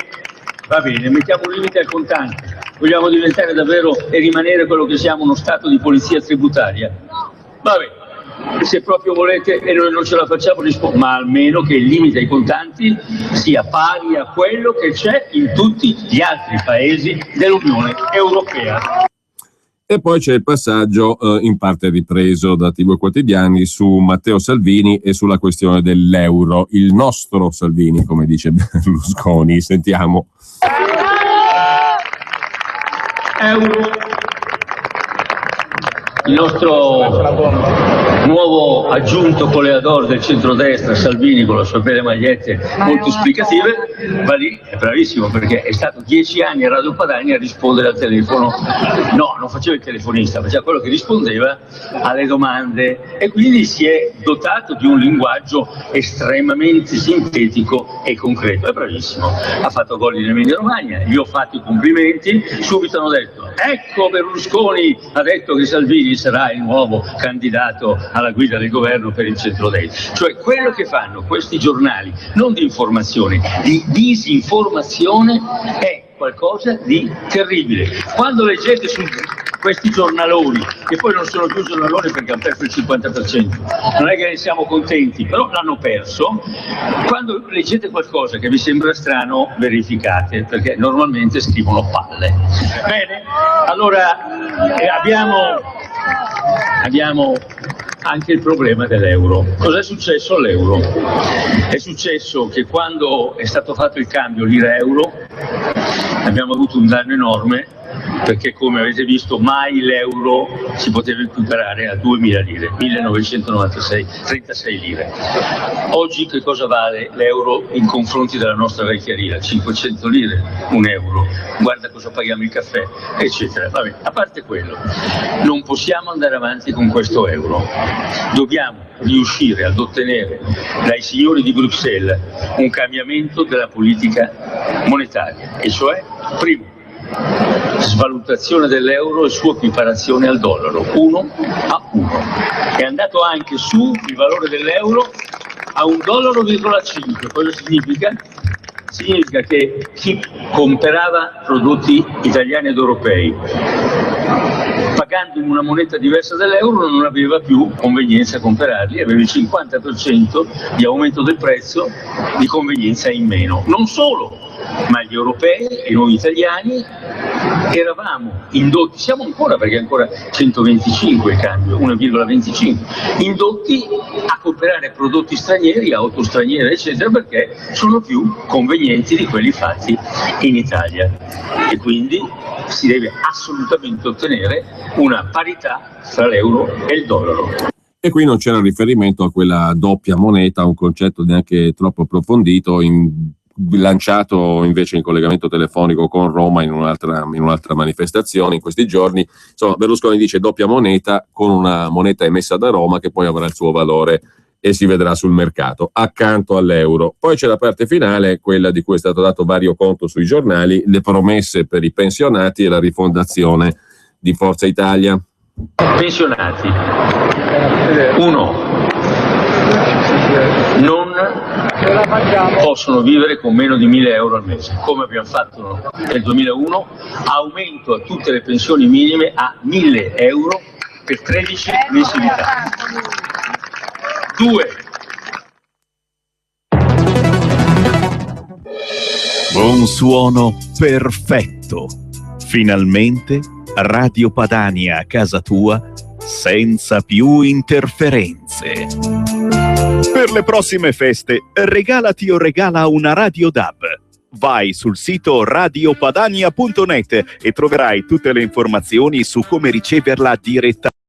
mettiamo un limite al contante, vogliamo diventare davvero e rimanere quello che siamo, uno stato di polizia tributaria, va bene. Se proprio volete e noi non ce la facciamo, ma almeno che il limite ai contanti sia pari a quello che c'è in tutti gli altri paesi dell'Unione Europea. E poi c'è il passaggio in parte ripreso da TV Quotidiani su Matteo Salvini e sulla questione dell'euro. Il nostro Salvini, come dice Berlusconi. Sentiamo. Euro. Il nostro nuovo aggiunto coleador del centrodestra, Salvini, con le sue belle magliette molto esplicative, va lì, è bravissimo perché è stato 10 anni a Radio Padania a rispondere al telefono. No, non faceva il telefonista, faceva quello che rispondeva alle domande e quindi si è dotato di un linguaggio estremamente sintetico e concreto. È bravissimo, ha fatto gol in Emilia Romagna, gli ho fatto i complimenti, subito hanno detto ecco Berlusconi ha detto che Salvini sarà il nuovo candidato alla guida del governo per il centrodestra. Cioè quello che fanno questi giornali, non di informazione, di disinformazione, è qualcosa di terribile. Quando leggete su questi giornaloni, che poi non sono più giornaloni perché hanno perso il 50%, non è che ne siamo contenti, però l'hanno perso, quando leggete qualcosa che vi sembra strano, verificate, perché normalmente scrivono palle. Bene, allora abbiamo anche il problema dell'euro. Cos'è successo all'euro? È successo che quando è stato fatto il cambio lira-euro abbiamo avuto un danno enorme, perché come avete visto mai l'euro si poteva equiparare a 2.000 lire, 1996, 36 lire. Oggi che cosa vale l'euro in confronti della nostra vecchia lira? 500 lire, un euro, guarda cosa paghiamo il caffè, eccetera. Vabbè, a parte quello, non possiamo andare avanti con questo euro, dobbiamo riuscire ad ottenere dai signori di Bruxelles un cambiamento della politica monetaria, e cioè, primo, svalutazione dell'euro e sua equiparazione al dollaro, 1-1. È andato anche su il valore dell'euro a $1,5. Cosa significa? Significa che chi comprava prodotti italiani ed europei pagando in una moneta diversa dall'euro non aveva più convenienza a comprarli, aveva il 50% di aumento del prezzo di convenienza in meno. Non solo, ma gli europei e noi italiani eravamo indotti, siamo ancora, perché è ancora 125 il cambio, 1,25, indotti a comprare prodotti stranieri, auto straniere eccetera, perché sono più convenienti di quelli fatti in Italia, e quindi si deve assolutamente ottenere una parità tra l'euro e il dollaro. E qui non c'era riferimento a quella doppia moneta, un concetto neanche troppo approfondito, lanciato invece in collegamento telefonico con Roma in un'altra manifestazione in questi giorni. Insomma, Berlusconi dice doppia moneta, con una moneta emessa da Roma che poi avrà il suo valore e si vedrà sul mercato, accanto all'euro. Poi c'è la parte finale, quella di cui è stato dato vario conto sui giornali, le promesse per i pensionati e la rifondazione di Forza Italia. Pensionati, 1. Non possono vivere con meno di 1.000 euro al mese, come abbiamo fatto nel 2001, aumento a tutte le pensioni minime a 1.000 euro per 13 mensilità. 2. Un suono perfetto. Finalmente Radio Padania a casa tua senza più interferenze. Per le prossime feste regalati o regala una Radio DAB. Vai sul sito radiopadania.net e troverai tutte le informazioni su come riceverla direttamente.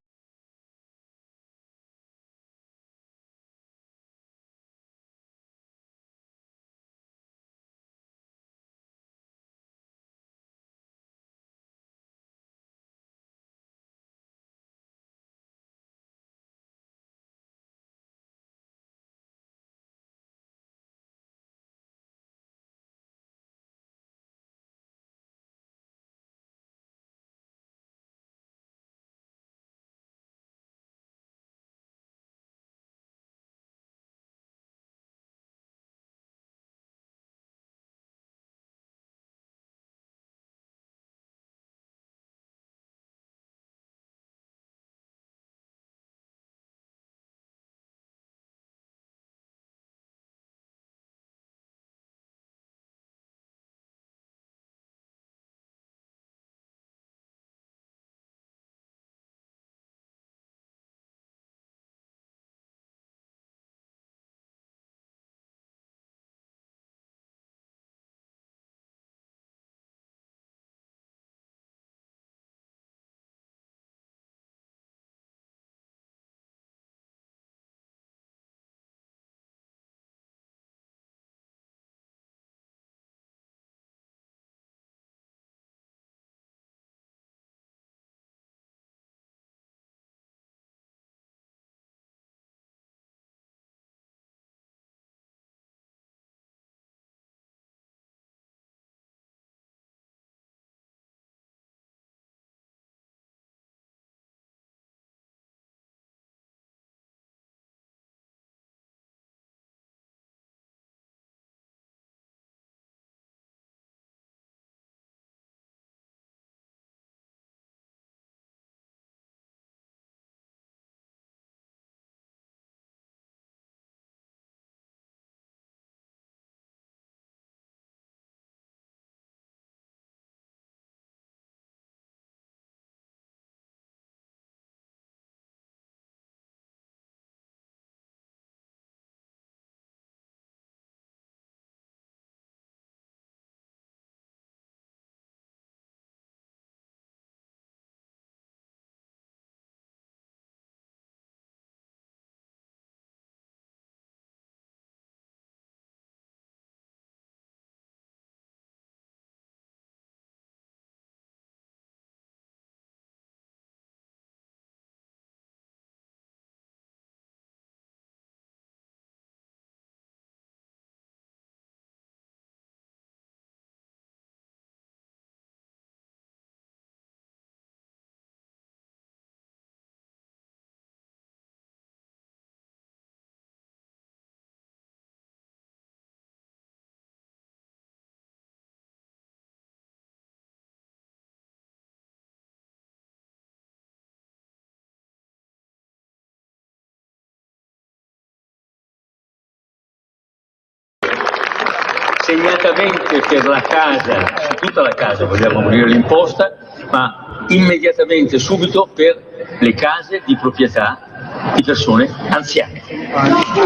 segnatamente per la casa, su tutta la casa vogliamo abolire l'imposta, ma immediatamente, subito, per le case di proprietà di persone anziane.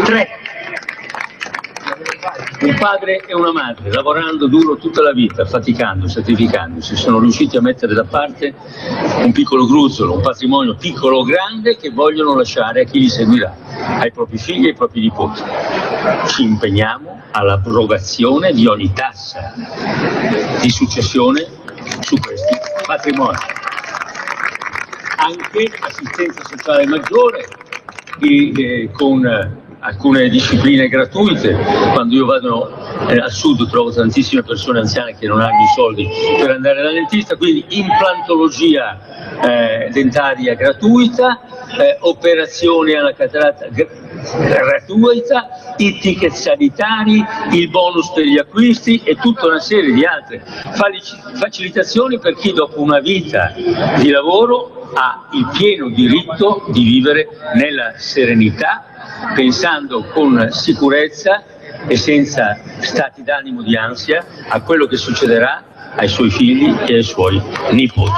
3. Un padre e una madre, lavorando duro tutta la vita, faticando, sacrificandosi, sono riusciti a mettere da parte un piccolo gruzzolo, un patrimonio piccolo o grande che vogliono lasciare a chi li seguirà, ai propri figli e ai propri nipoti. Ci impegniamo all'abrogazione di ogni tassa di successione su questi patrimoni. Anche assistenza sociale maggiore con alcune discipline gratuite. Quando io vado al sud trovo tantissime persone anziane che non hanno i soldi per andare dal dentista, quindi implantologia dentaria gratuita, operazioni alla cataratta gratuita, i ticket sanitari, il bonus per gli acquisti e tutta una serie di altre facilitazioni per chi dopo una vita di lavoro ha il pieno diritto di vivere nella serenità, pensando con sicurezza e senza stati d'animo di ansia a quello che succederà ai suoi figli e ai suoi nipoti.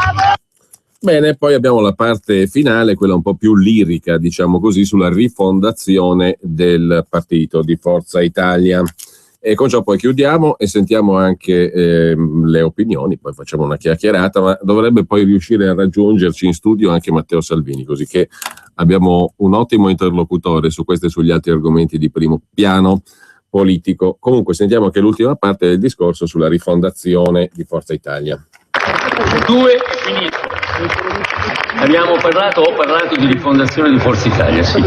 Bene, poi abbiamo la parte finale, quella un po' più lirica, diciamo così, sulla rifondazione del partito di Forza Italia. E con ciò poi chiudiamo e sentiamo anche le opinioni, poi facciamo una chiacchierata, ma dovrebbe poi riuscire a raggiungerci in studio anche Matteo Salvini, così che abbiamo un ottimo interlocutore su questo e sugli altri argomenti di primo piano politico. Comunque sentiamo anche l'ultima parte del discorso sulla rifondazione di Forza Italia. 2 è finito. Ho parlato di rifondazione di Forza Italia, sì,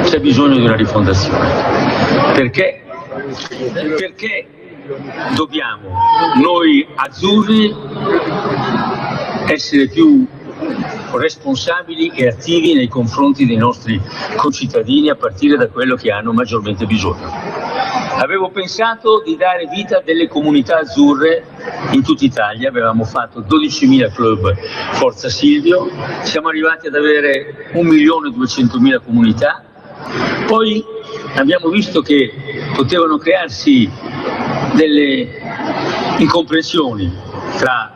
c'è bisogno di una rifondazione. Perché dobbiamo noi azzurri essere più responsabili e attivi nei confronti dei nostri concittadini, a partire da quello che hanno maggiormente bisogno. Avevo pensato di dare vita a delle comunità azzurre in tutta Italia, avevamo fatto 12.000 club Forza Silvio, siamo arrivati ad avere 1.200.000 comunità, poi abbiamo visto che potevano crearsi delle incomprensioni tra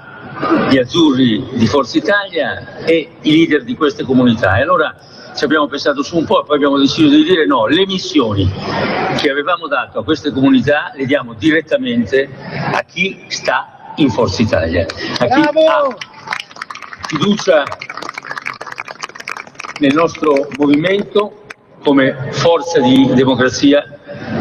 gli azzurri di Forza Italia e i leader di queste comunità, e allora ci abbiamo pensato su un po' e poi abbiamo deciso di dire no, le missioni che avevamo dato a queste comunità le diamo direttamente a chi sta in Forza Italia, a chi ha fiducia nel nostro movimento come forza di democrazia,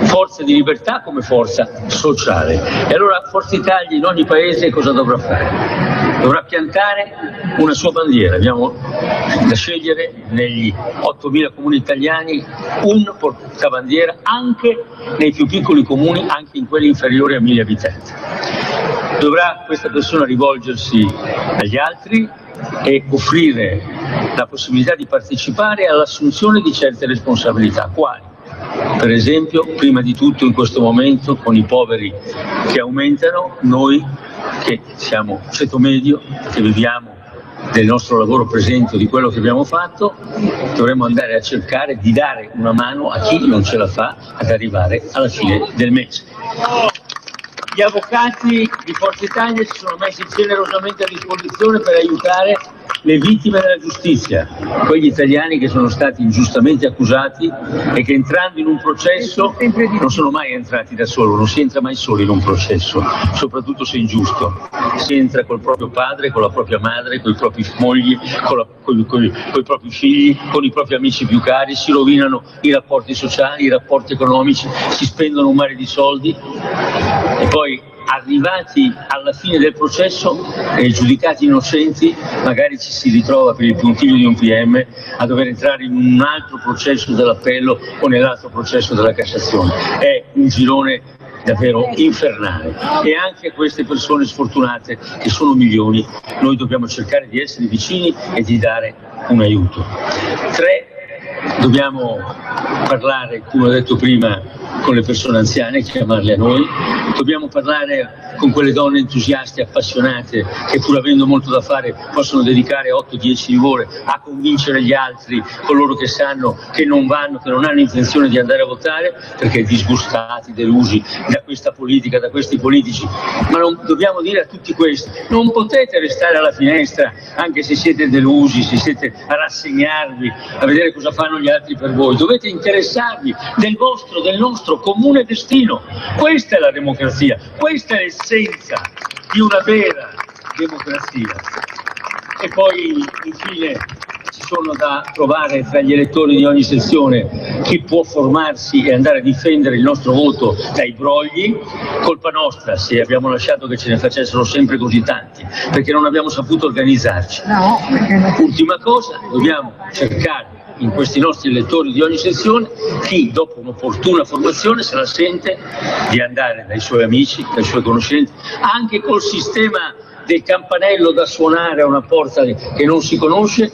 forza di libertà, come forza sociale. E allora Forza Italia in ogni paese cosa dovrà fare? Dovrà piantare una sua bandiera. Abbiamo da scegliere negli 8.000 comuni italiani un portabandiera, anche nei più piccoli comuni, anche in quelli inferiori a 1.000 abitanti. Dovrà questa persona rivolgersi agli altri e offrire la possibilità di partecipare all'assunzione di certe responsabilità. Quali? Per esempio, prima di tutto in questo momento, con i poveri che aumentano, noi che siamo ceto medio, che viviamo del nostro lavoro, per esempio, di quello che abbiamo fatto, dovremmo andare a cercare di dare una mano a chi non ce la fa ad arrivare alla fine del mese. Gli avvocati di Forza Italia si sono messi generosamente a disposizione per aiutare le vittime della giustizia, quegli italiani che sono stati ingiustamente accusati e che entrando in un processo non sono mai entrati da solo, non si entra mai solo in un processo, soprattutto se ingiusto. Si entra col proprio padre, con la propria madre, con i propri mogli, con i propri figli, con i propri amici più cari, si rovinano i rapporti sociali, i rapporti economici, si spendono un mare di soldi e poi arrivati alla fine del processo e giudicati innocenti, magari ci si ritrova per il puntiglio di un PM a dover entrare in un altro processo dell'appello o nell'altro processo della Cassazione. È un girone davvero infernale, e anche a queste persone sfortunate, che sono milioni, noi dobbiamo cercare di essere vicini e di dare un aiuto. 3, dobbiamo parlare, come ho detto prima, con le persone anziane, chiamarle a noi, dobbiamo parlare con quelle donne entusiaste, appassionate, che pur avendo molto da fare possono dedicare 8-10 ore a convincere gli altri, coloro che sanno che non vanno, che non hanno intenzione di andare a votare, perché disgustati, delusi da questa politica, da questi politici. Ma non dobbiamo dire a tutti questi: non potete restare alla finestra anche se siete delusi, se siete a rassegnarvi a vedere cosa fanno gli altri per voi. Dovete interessarvi del nostro comune destino. Questa è la democrazia, questa è l'essenza di una vera democrazia. E poi infine ci sono da trovare tra gli elettori di ogni sezione chi può formarsi e andare a difendere il nostro voto dai brogli. Colpa nostra se abbiamo lasciato che ce ne facessero sempre così tanti, perché non abbiamo saputo organizzarci. Ultima cosa, dobbiamo cercare in questi nostri elettori di ogni sezione chi, dopo un'opportuna formazione, se la sente di andare dai suoi amici, dai suoi conoscenti, anche col sistema del campanello da suonare a una porta che non si conosce.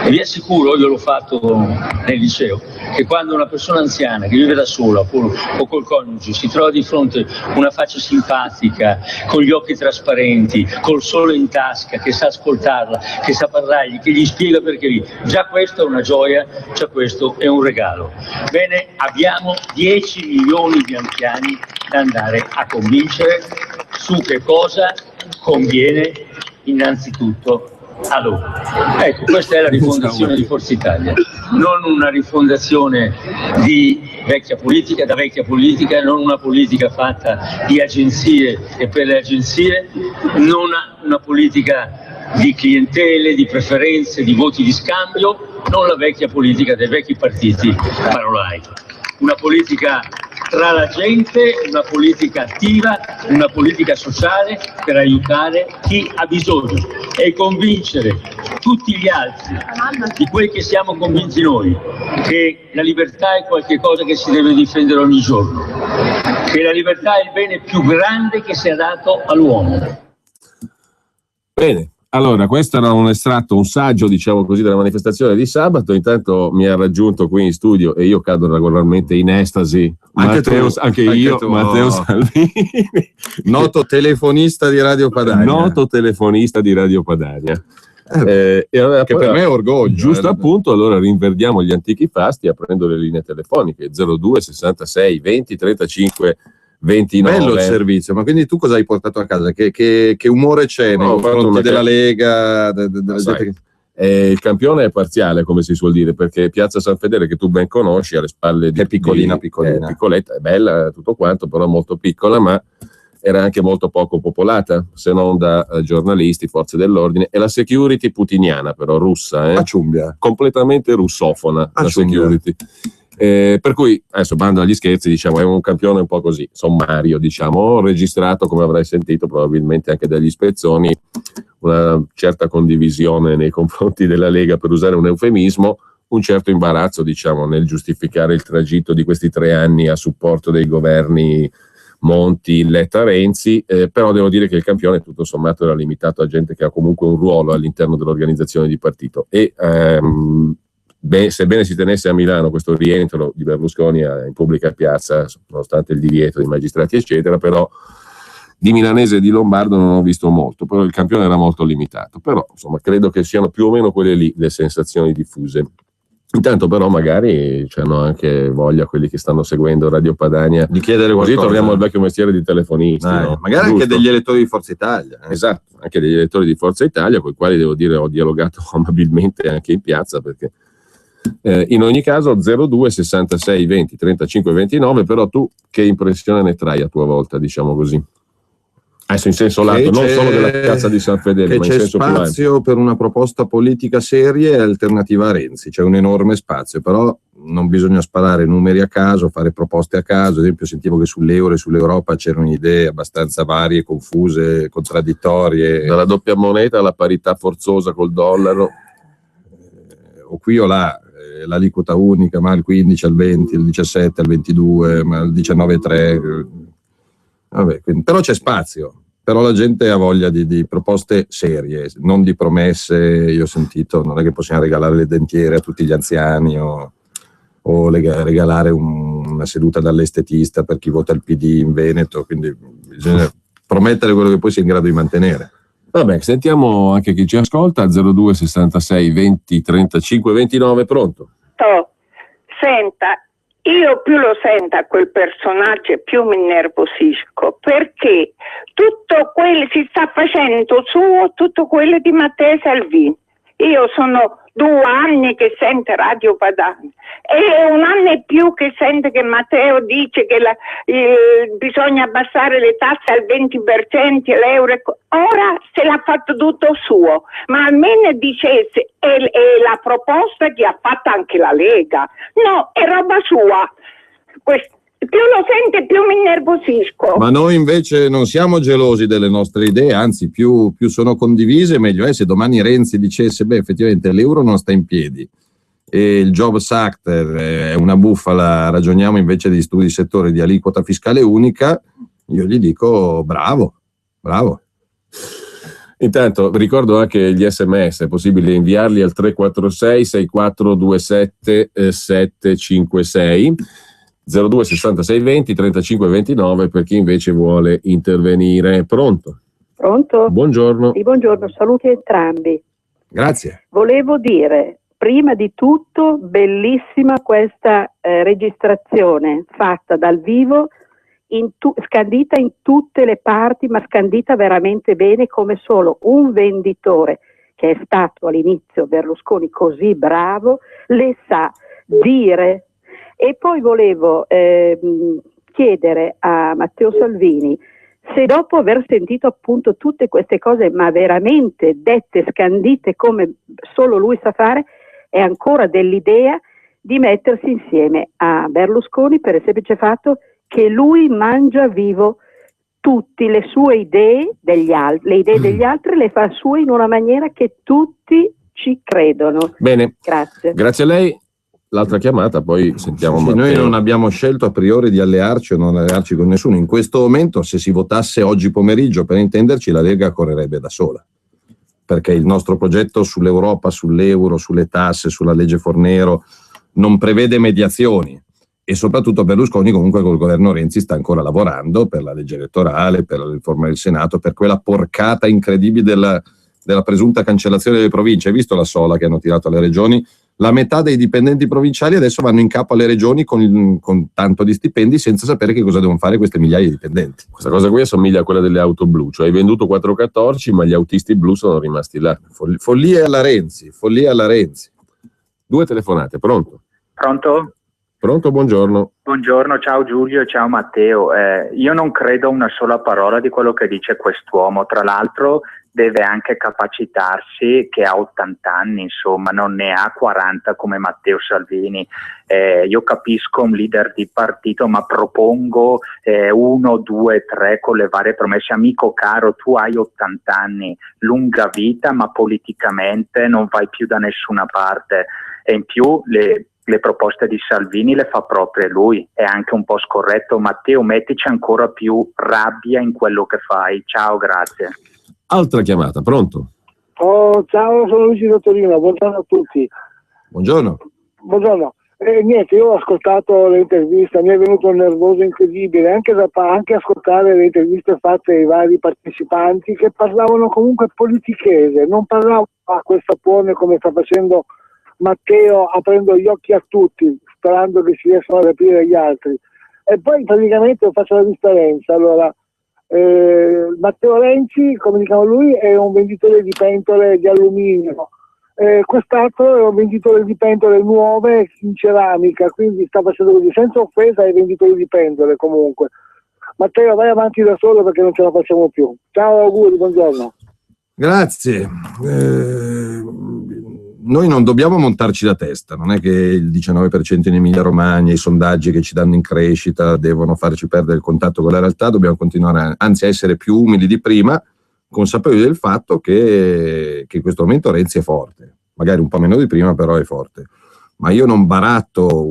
E vi assicuro, io l'ho fatto nel liceo, che quando una persona anziana che vive da sola o col coniuge si trova di fronte una faccia simpatica, con gli occhi trasparenti, col sole in tasca, che sa ascoltarla, che sa parlargli, che gli spiega perché lì, già questo è una gioia, già questo è un regalo. Bene, abbiamo 10 milioni di anziani da andare a convincere su che cosa conviene innanzitutto a loro. Ecco, questa è la rifondazione di Forza Italia, non una rifondazione di vecchia politica, da vecchia politica, non una politica fatta di agenzie e per le agenzie, non una politica di clientele, di preferenze, di voti di scambio, non la vecchia politica dei vecchi partiti parolai. Una politica tra la gente, una politica attiva, una politica sociale per aiutare chi ha bisogno e convincere tutti gli altri di quel che siamo convinti noi, che la libertà è qualcosa che si deve difendere ogni giorno, che la libertà è il bene più grande che sia dato all'uomo. Bene. Allora, questo era un estratto, un saggio, diciamo così, della manifestazione di sabato. Intanto mi ha raggiunto qui in studio e io cado regolarmente in estasi. Matteo Salvini, noto telefonista di Radio Padania. E allora, che per me è orgoglio. Giusto appunto, allora rinverdiamo gli antichi fasti aprendo le linee telefoniche 02 66 20 35 29. Bello il servizio, ma quindi tu cosa hai portato a casa? Che umore c'è nei confronti della Lega? Il campione è parziale, come si suol dire, perché Piazza San Fedele, che tu ben conosci, alle spalle di... È piccolina. Piccoletta, è bella, tutto quanto, però molto piccola, ma era anche molto poco popolata, se non da giornalisti, forze dell'ordine, e la security putiniana, però russa, Acciumbia. Completamente russofona, la security. Per cui, adesso bando agli scherzi, diciamo, è un campione un po' così, sommario, diciamo. Ho registrato, come avrai sentito probabilmente anche dagli spezzoni, una certa condivisione nei confronti della Lega, per usare un eufemismo, un certo imbarazzo, diciamo, nel giustificare il tragitto di questi 3 anni a supporto dei governi Monti, Letta, Renzi, però devo dire che il campione tutto sommato era limitato a gente che ha comunque un ruolo all'interno dell'organizzazione di partito e sebbene si tenesse a Milano questo rientro di Berlusconi in pubblica piazza, nonostante il divieto di magistrati eccetera, però di milanese e di lombardo non ho visto molto, però il campione era molto limitato, però insomma credo che siano più o meno quelle lì le sensazioni diffuse. Intanto però magari hanno anche voglia quelli che stanno seguendo Radio Padania di chiedere qualcosa. Così torniamo al vecchio mestiere di telefonisti, no? Magari giusto? Anche degli elettori di Forza Italia. Esatto, anche degli elettori di Forza Italia, con i quali devo dire ho dialogato amabilmente anche in piazza, perché in ogni caso 02 66 20 35 29. Però tu che impressione ne trai a tua volta, diciamo così? Adesso in senso lato, non solo della piazza di San Fedele, ma in senso più ampio. C'è spazio per una proposta politica seria e alternativa a Renzi, c'è un enorme spazio, però non bisogna sparare numeri a caso, fare proposte a caso. Ad esempio sentivo che sull'euro e sull'Europa c'erano idee abbastanza varie, confuse, contraddittorie. Dalla doppia moneta alla parità forzosa col dollaro. O qui o là, l'aliquota unica, ma il 15 al 20, il 17 al 22, ma il 19,3. Vabbè, quindi, però c'è spazio, però la gente ha voglia di proposte serie, non di promesse. Io ho sentito, non è che possiamo regalare le dentiere a tutti gli anziani o regalare una seduta dall'estetista per chi vota il PD in Veneto, quindi bisogna promettere quello che poi si è in grado di mantenere. Vabbè, sentiamo anche chi ci ascolta, 02 66 20 35 29, pronto? Senta, io più lo sento a quel personaggio più mi innervosisco, perché tutto quello si sta facendo suo, tutto quello di Matteo Salvini. Io sono 2 anni che sento Radio Padania e 1 anno e più che sento che Matteo dice che bisogna abbassare le tasse al 20%, l'euro. Ora se l'ha fatto tutto suo, ma almeno dicesse è la proposta che ha fatto anche la Lega. No, è roba sua. Più lo sento più mi innervosisco. Ma noi invece non siamo gelosi delle nostre idee, anzi più sono condivise meglio è. Se domani Renzi dicesse effettivamente l'euro non sta in piedi e il Jobs Act è una bufala, ragioniamo invece di studi di settore di aliquota fiscale unica, io gli dico bravo. Intanto ricordo anche gli SMS, è possibile inviarli al 346 6427 756 02 66 20 35 29 per chi invece vuole intervenire. Pronto? Buongiorno. Sì, buongiorno, saluti a entrambi. Grazie. Volevo dire, prima di tutto, bellissima questa registrazione fatta dal vivo, scandita in tutte le parti, ma scandita veramente bene, come solo un venditore che è stato all'inizio Berlusconi così bravo le sa dire. E poi volevo chiedere a Matteo Salvini se dopo aver sentito appunto tutte queste cose, ma veramente dette, scandite come solo lui sa fare, è ancora dell'idea di mettersi insieme a Berlusconi per il semplice fatto che lui mangia vivo tutte le sue idee le idee degli altri le fa sue in una maniera che tutti ci credono. Bene. Grazie a lei. L'altra chiamata, poi sentiamo Matteo. Noi non abbiamo scelto a priori di allearci o non allearci con nessuno. In questo momento, se si votasse oggi pomeriggio, per intenderci, la Lega correrebbe da sola. Perché il nostro progetto sull'Europa, sull'euro, sulle tasse, sulla legge Fornero non prevede mediazioni. E soprattutto Berlusconi comunque col governo Renzi sta ancora lavorando per la legge elettorale, per la riforma del Senato, per quella porcata incredibile della presunta cancellazione delle province. Hai visto la sola che hanno tirato alle regioni? La metà dei dipendenti provinciali adesso vanno in capo alle regioni con tanto di stipendi senza sapere che cosa devono fare queste migliaia di dipendenti. Questa cosa qui assomiglia a quella delle auto blu, cioè hai venduto 4 14 ma gli autisti blu sono rimasti là. Follia alla Renzi. 2 telefonate, pronto? Pronto, buongiorno. Buongiorno, ciao Giulio e ciao Matteo. Io non credo una sola parola di quello che dice quest'uomo, tra l'altro deve anche capacitarsi che ha 80 anni, insomma, non ne ha 40 come Matteo Salvini. Io capisco un leader di partito, ma propongo 1, 2, 3 con le varie promesse. Amico caro, tu hai 80 anni, lunga vita, ma politicamente non vai più da nessuna parte. E in più le proposte di Salvini le fa proprie lui, è anche un po' scorretto. Matteo, mettici ancora più rabbia in quello che fai. Ciao, grazie. Altra chiamata, pronto? Ciao, sono Luigi da Torino, buongiorno a tutti. Buongiorno. Niente, io ho ascoltato le interviste, mi è venuto un nervoso incredibile, anche ascoltare le interviste fatte ai vari partecipanti che parlavano comunque politichese, non parlavano a quel sapone come sta facendo Matteo, aprendo gli occhi a tutti, sperando che si riescano a capire gli altri. E poi praticamente faccio la differenza. Allora, Matteo Renzi, come diciamo lui, è un venditore di pentole di alluminio, quest'altro è un venditore di pentole nuove in ceramica, quindi sta facendo così, senza offesa ai venditori di pentole. Comunque Matteo, vai avanti da solo perché non ce la facciamo più. Ciao, auguri, buongiorno. Grazie. Noi non dobbiamo montarci la testa, non è che il 19% in Emilia Romagna, i sondaggi che ci danno in crescita devono farci perdere il contatto con la realtà, dobbiamo continuare anzi a essere più umili di prima, consapevoli del fatto che in questo momento Renzi è forte, magari un po' meno di prima, però è forte. Ma io non baratto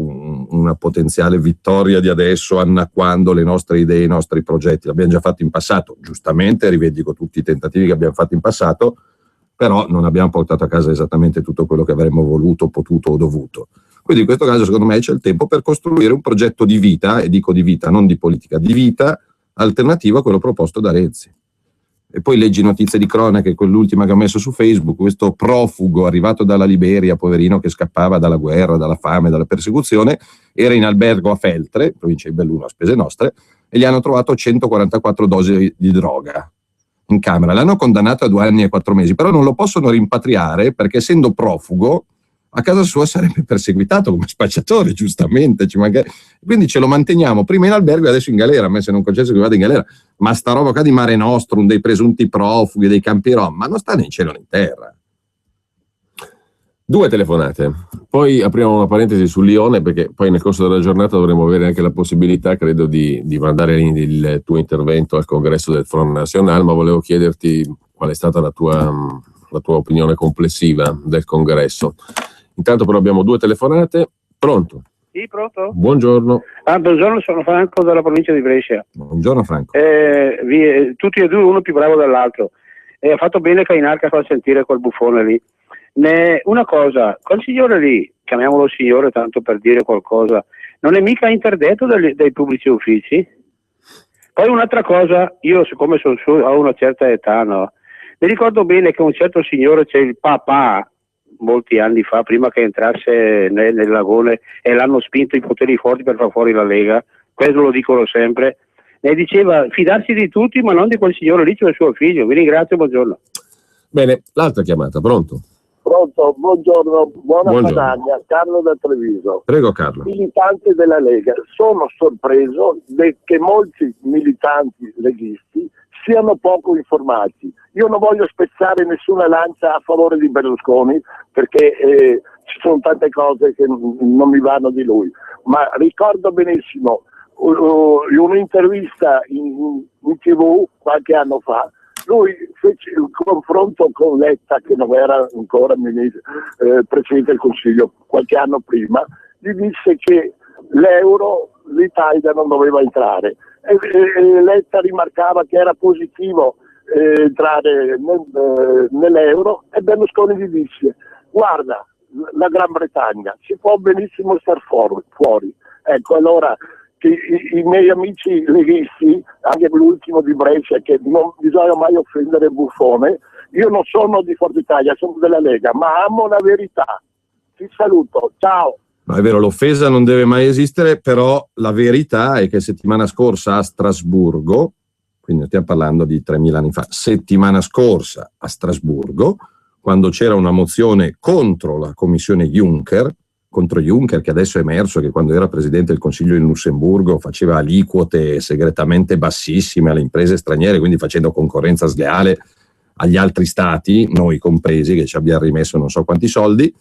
una potenziale vittoria di adesso annacquando le nostre idee, i nostri progetti, l'abbiamo già fatto in passato, giustamente rivendico tutti i tentativi che abbiamo fatto in passato, però non abbiamo portato a casa esattamente tutto quello che avremmo voluto, potuto o dovuto. Quindi in questo caso secondo me c'è il tempo per costruire un progetto di vita, e dico di vita, non di politica, di vita, alternativo a quello proposto da Renzi. E poi leggi notizie di cronache, quell'ultima che ho messo su Facebook, questo profugo arrivato dalla Liberia, poverino, che scappava dalla guerra, dalla fame, dalla persecuzione, era in albergo a Feltre, provincia di Belluno, a spese nostre, e gli hanno trovato 144 dosi di droga in camera. L'hanno condannato a 2 anni e 4 mesi, però non lo possono rimpatriare perché, essendo profugo, a casa sua sarebbe perseguitato come spacciatore, giustamente. Quindi ce lo manteniamo prima in albergo e adesso in galera. A me, se non concesse, che vada in galera. Ma sta roba qua di Mare Nostrum, dei presunti profughi, dei campi rom, ma non sta né in cielo né in terra. 2 telefonate, poi apriamo una parentesi su Lione, perché poi nel corso della giornata dovremo avere anche la possibilità, credo, di mandare il tuo intervento al congresso del Front National, ma volevo chiederti qual è stata la tua opinione complessiva del congresso. Intanto però abbiamo 2 telefonate. Pronto? Sì, pronto? Buongiorno. Buongiorno, sono Franco dalla provincia di Brescia. Buongiorno Franco. Tutti e 2, uno più bravo dell'altro. Ha fatto bene Cainarca a far sentire quel buffone lì. Una cosa, quel signore lì, chiamiamolo signore tanto per dire qualcosa, non è mica interdetto dai pubblici uffici? Poi un'altra cosa, io siccome ho una certa età, no? Mi ricordo bene che un certo signore, c'è il papà, molti anni fa, prima che entrasse nel lagone, e l'hanno spinto i poteri forti per far fuori la Lega, questo lo dicono sempre, ne diceva fidarsi di tutti ma non di quel signore lì, cioè suo figlio. Vi ringrazio, buongiorno. Bene, l'altra chiamata, pronto? Pronto, buongiorno, Buongiorno. Padania, Carlo da Treviso. Prego Carlo. Militanti della Lega, sono sorpreso che molti militanti leghisti siano poco informati. Io non voglio spezzare nessuna lancia a favore di Berlusconi, perché ci sono tante cose che non mi vanno di lui, ma ricordo benissimo un'intervista in TV qualche anno fa. Lui fece il confronto con Letta, che non era ancora Presidente del Consiglio, qualche anno prima, gli disse che l'Italia non doveva entrare. E Letta rimarcava che era positivo entrare nell'euro, e Berlusconi gli disse: guarda, la Gran Bretagna si può benissimo star fuori. Ecco, allora che i miei amici leghisti, anche l'ultimo di Brescia, che non bisogna mai offendere il buffone, io non sono di Forza Italia, sono della Lega, ma amo la verità. Ti saluto, ciao. No, è vero, l'offesa non deve mai esistere, però la verità è che settimana scorsa a Strasburgo, quindi stiamo parlando di 3.000 anni fa, settimana scorsa a Strasburgo, quando c'era una mozione contro la commissione Juncker, che adesso è emerso che quando era Presidente del Consiglio in Lussemburgo faceva aliquote segretamente bassissime alle imprese straniere, quindi facendo concorrenza sleale agli altri stati, noi compresi, che ci abbiamo rimesso non so quanti soldi.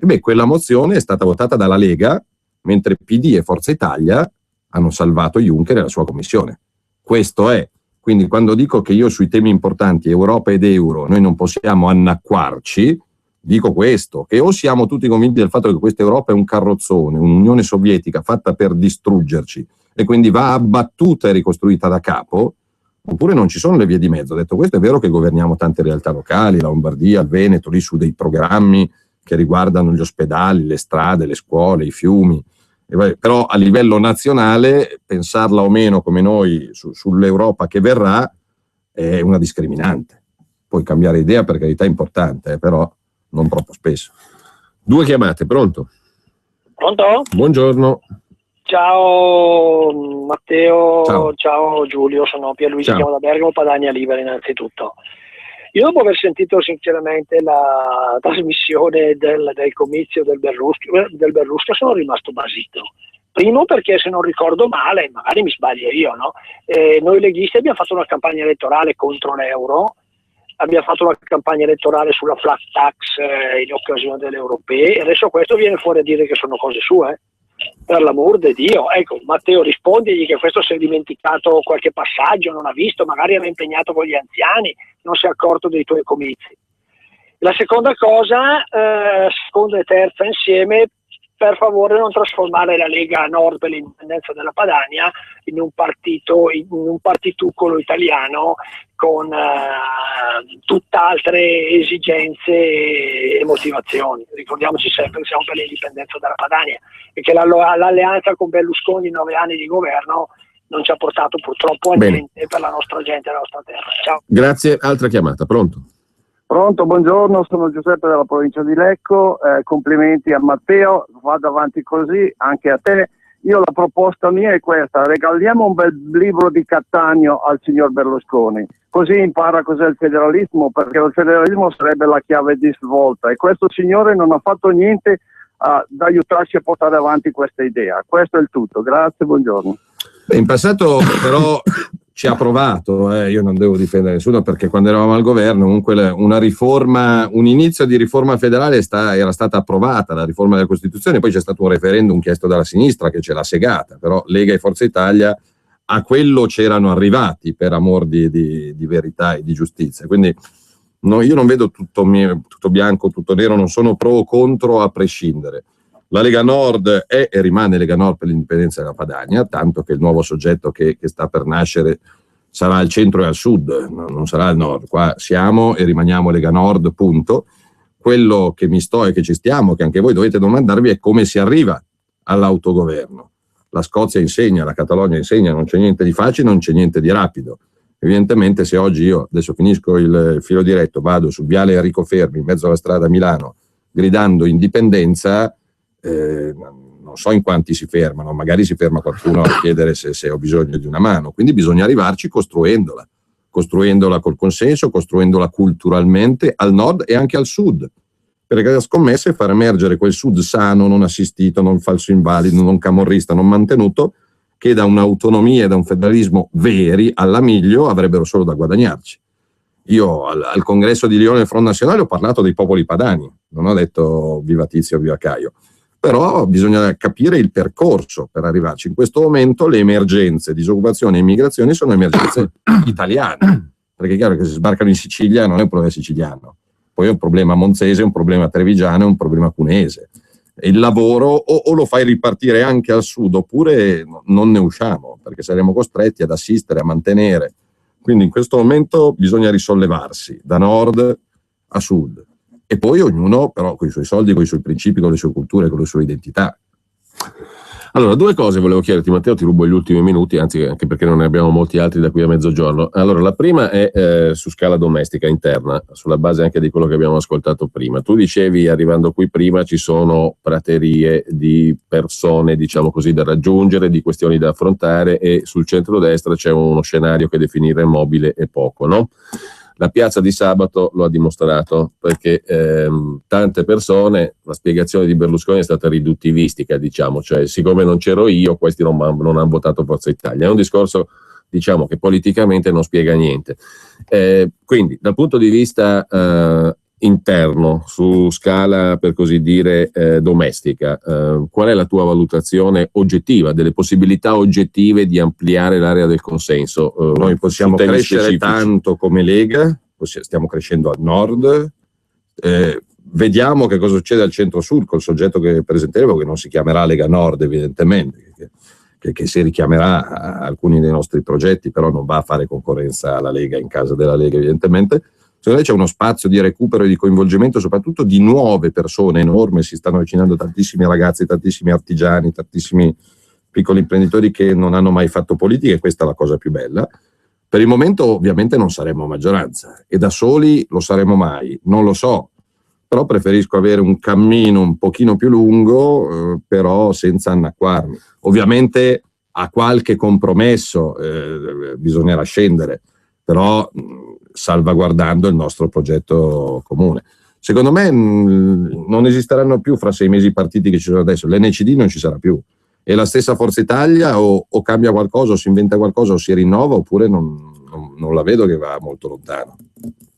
E quella mozione è stata votata dalla Lega, mentre PD e Forza Italia hanno salvato Juncker e la sua commissione. Questo è. Quindi quando dico che io sui temi importanti Europa ed euro noi non possiamo annacquarci, dico questo, che o siamo tutti convinti del fatto che questa Europa è un carrozzone, un'Unione Sovietica fatta per distruggerci e quindi va abbattuta e ricostruita da capo, oppure non ci sono le vie di mezzo. Detto questo, è vero che governiamo tante realtà locali, la Lombardia, il Veneto, lì su dei programmi che riguardano gli ospedali, le strade, le scuole, i fiumi, però a livello nazionale pensarla o meno come noi sull'Europa che verrà è una discriminante. Puoi cambiare idea, per carità, è importante, però non troppo spesso. 2 chiamate, pronto? Pronto? Buongiorno. Ciao Matteo, Ciao Giulio, sono Pierluigi, Ciao. chiamo da Bergamo, Padania Libera innanzitutto. Io dopo aver sentito sinceramente la trasmissione del comizio del Berlusconi sono rimasto basito. Primo perché, se non ricordo male, magari mi sbaglio io, no? Noi leghisti abbiamo fatto una campagna elettorale contro l'euro, abbiamo fatto una campagna elettorale sulla flat tax in occasione delle europee, e adesso questo viene fuori a dire che sono cose sue. Per l'amor di Dio, ecco, Matteo, rispondigli che questo si è dimenticato qualche passaggio, non ha visto, magari era impegnato con gli anziani, non si è accorto dei tuoi comizi. La seconda cosa, seconda e terza insieme, per favore non trasformare la Lega Nord per l'indipendenza della Padania in un partitucolo italiano con tutt'altre esigenze e motivazioni. Ricordiamoci sempre che siamo per l'indipendenza della Padania e che l'alleanza con Berlusconi in 9 anni di governo non ci ha portato purtroppo a Bene. niente per la nostra gente e la nostra terra. Ciao. Grazie, altra chiamata, pronto? Pronto, buongiorno, sono Giuseppe della provincia di Lecco, complimenti a Matteo, vado avanti così, anche a te. Io la proposta mia è questa: regaliamo un bel libro di Cattaneo al signor Berlusconi, così impara cos'è il federalismo, perché il federalismo sarebbe la chiave di svolta e questo signore non ha fatto niente ad aiutarci a portare avanti questa idea. Questo è il tutto, grazie, buongiorno. In passato però ci ha provato, io non devo difendere nessuno perché quando eravamo al governo comunque una riforma, un inizio di riforma federale era stata approvata, la riforma della Costituzione, poi c'è stato un referendum chiesto dalla sinistra che ce l'ha segata, però Lega e Forza Italia a quello c'erano arrivati per amor di verità e di giustizia, quindi no, io non vedo tutto bianco, tutto nero, non sono pro o contro a prescindere. La Lega Nord è e rimane Lega Nord per l'indipendenza della Padania, tanto che il nuovo soggetto che sta per nascere sarà al centro e al sud, non sarà al nord. Qua siamo e rimaniamo Lega Nord, punto. Quello che mi sto e che ci stiamo, che anche voi dovete domandarvi, è come si arriva all'autogoverno. La Scozia insegna, la Catalogna insegna, non c'è niente di facile, non c'è niente di rapido. Evidentemente se oggi io, adesso finisco il filo diretto, vado su Viale Enrico Fermi, in mezzo alla strada a Milano, gridando indipendenza, non so in quanti si fermano, magari si ferma qualcuno a chiedere se ho bisogno di una mano, quindi bisogna arrivarci costruendola col consenso, costruendola culturalmente al nord e anche al sud, perché la scommessa è far emergere quel sud sano, non assistito, non falso invalido, non camorrista, non mantenuto, che da un'autonomia e da un federalismo veri alla miglio avrebbero solo da guadagnarci. Io al congresso di Lione del Front Nazionale ho parlato dei popoli padani, non ho detto viva Tizio, viva Caio. Però bisogna capire il percorso per arrivarci. In questo momento le emergenze, disoccupazione e immigrazione sono emergenze italiane, perché è chiaro che se sbarcano in Sicilia non è un problema siciliano, poi è un problema monzese, un problema trevigiano, è un problema cuneese. Il lavoro o lo fai ripartire anche al sud oppure non ne usciamo, perché saremo costretti ad assistere, a mantenere. Quindi in questo momento bisogna risollevarsi da nord a sud. E poi ognuno però con i suoi soldi, con i suoi principi, con le sue culture, con le sue identità. Allora, due cose volevo chiederti, Matteo, ti rubo gli ultimi minuti, anzi anche perché non ne abbiamo molti altri da qui a mezzogiorno. Allora, la prima è su scala domestica interna, sulla base anche di quello che abbiamo ascoltato prima. Tu dicevi, arrivando qui prima, ci sono praterie di persone, diciamo così, da raggiungere, di questioni da affrontare, e sul centrodestra c'è uno scenario che definire mobile e poco, no? La piazza di sabato lo ha dimostrato, perché tante persone, la spiegazione di Berlusconi è stata riduttivistica, diciamo, cioè siccome non c'ero io, questi non hanno votato Forza Italia. È un discorso, diciamo, che politicamente non spiega niente. Quindi, dal punto di vista interno, su scala per così dire domestica, qual è la tua valutazione oggettiva delle possibilità oggettive di ampliare l'area del consenso? Noi possiamo crescere tanto come Lega, stiamo crescendo al nord, vediamo che cosa succede al centro-sud col soggetto che presenteremo, che non si chiamerà Lega Nord evidentemente, che si richiamerà a alcuni dei nostri progetti, però non va a fare concorrenza alla Lega in casa della Lega evidentemente. Secondo me c'è uno spazio di recupero e di coinvolgimento soprattutto di nuove persone enorme, si stanno avvicinando tantissimi ragazzi, tantissimi artigiani, tantissimi piccoli imprenditori che non hanno mai fatto politica, e questa è la cosa più bella. Per il momento ovviamente non saremo maggioranza e da soli lo saremo mai, non lo so, però preferisco avere un cammino un pochino più lungo, però senza annacquarmi. Ovviamente a qualche compromesso bisognerà scendere, però salvaguardando il nostro progetto comune. Secondo me non esisteranno più fra 6 mesi i partiti che ci sono adesso, l'NCD non ci sarà più, e la stessa Forza Italia o cambia qualcosa, o si inventa qualcosa, o si rinnova, oppure non la vedo che va molto lontano.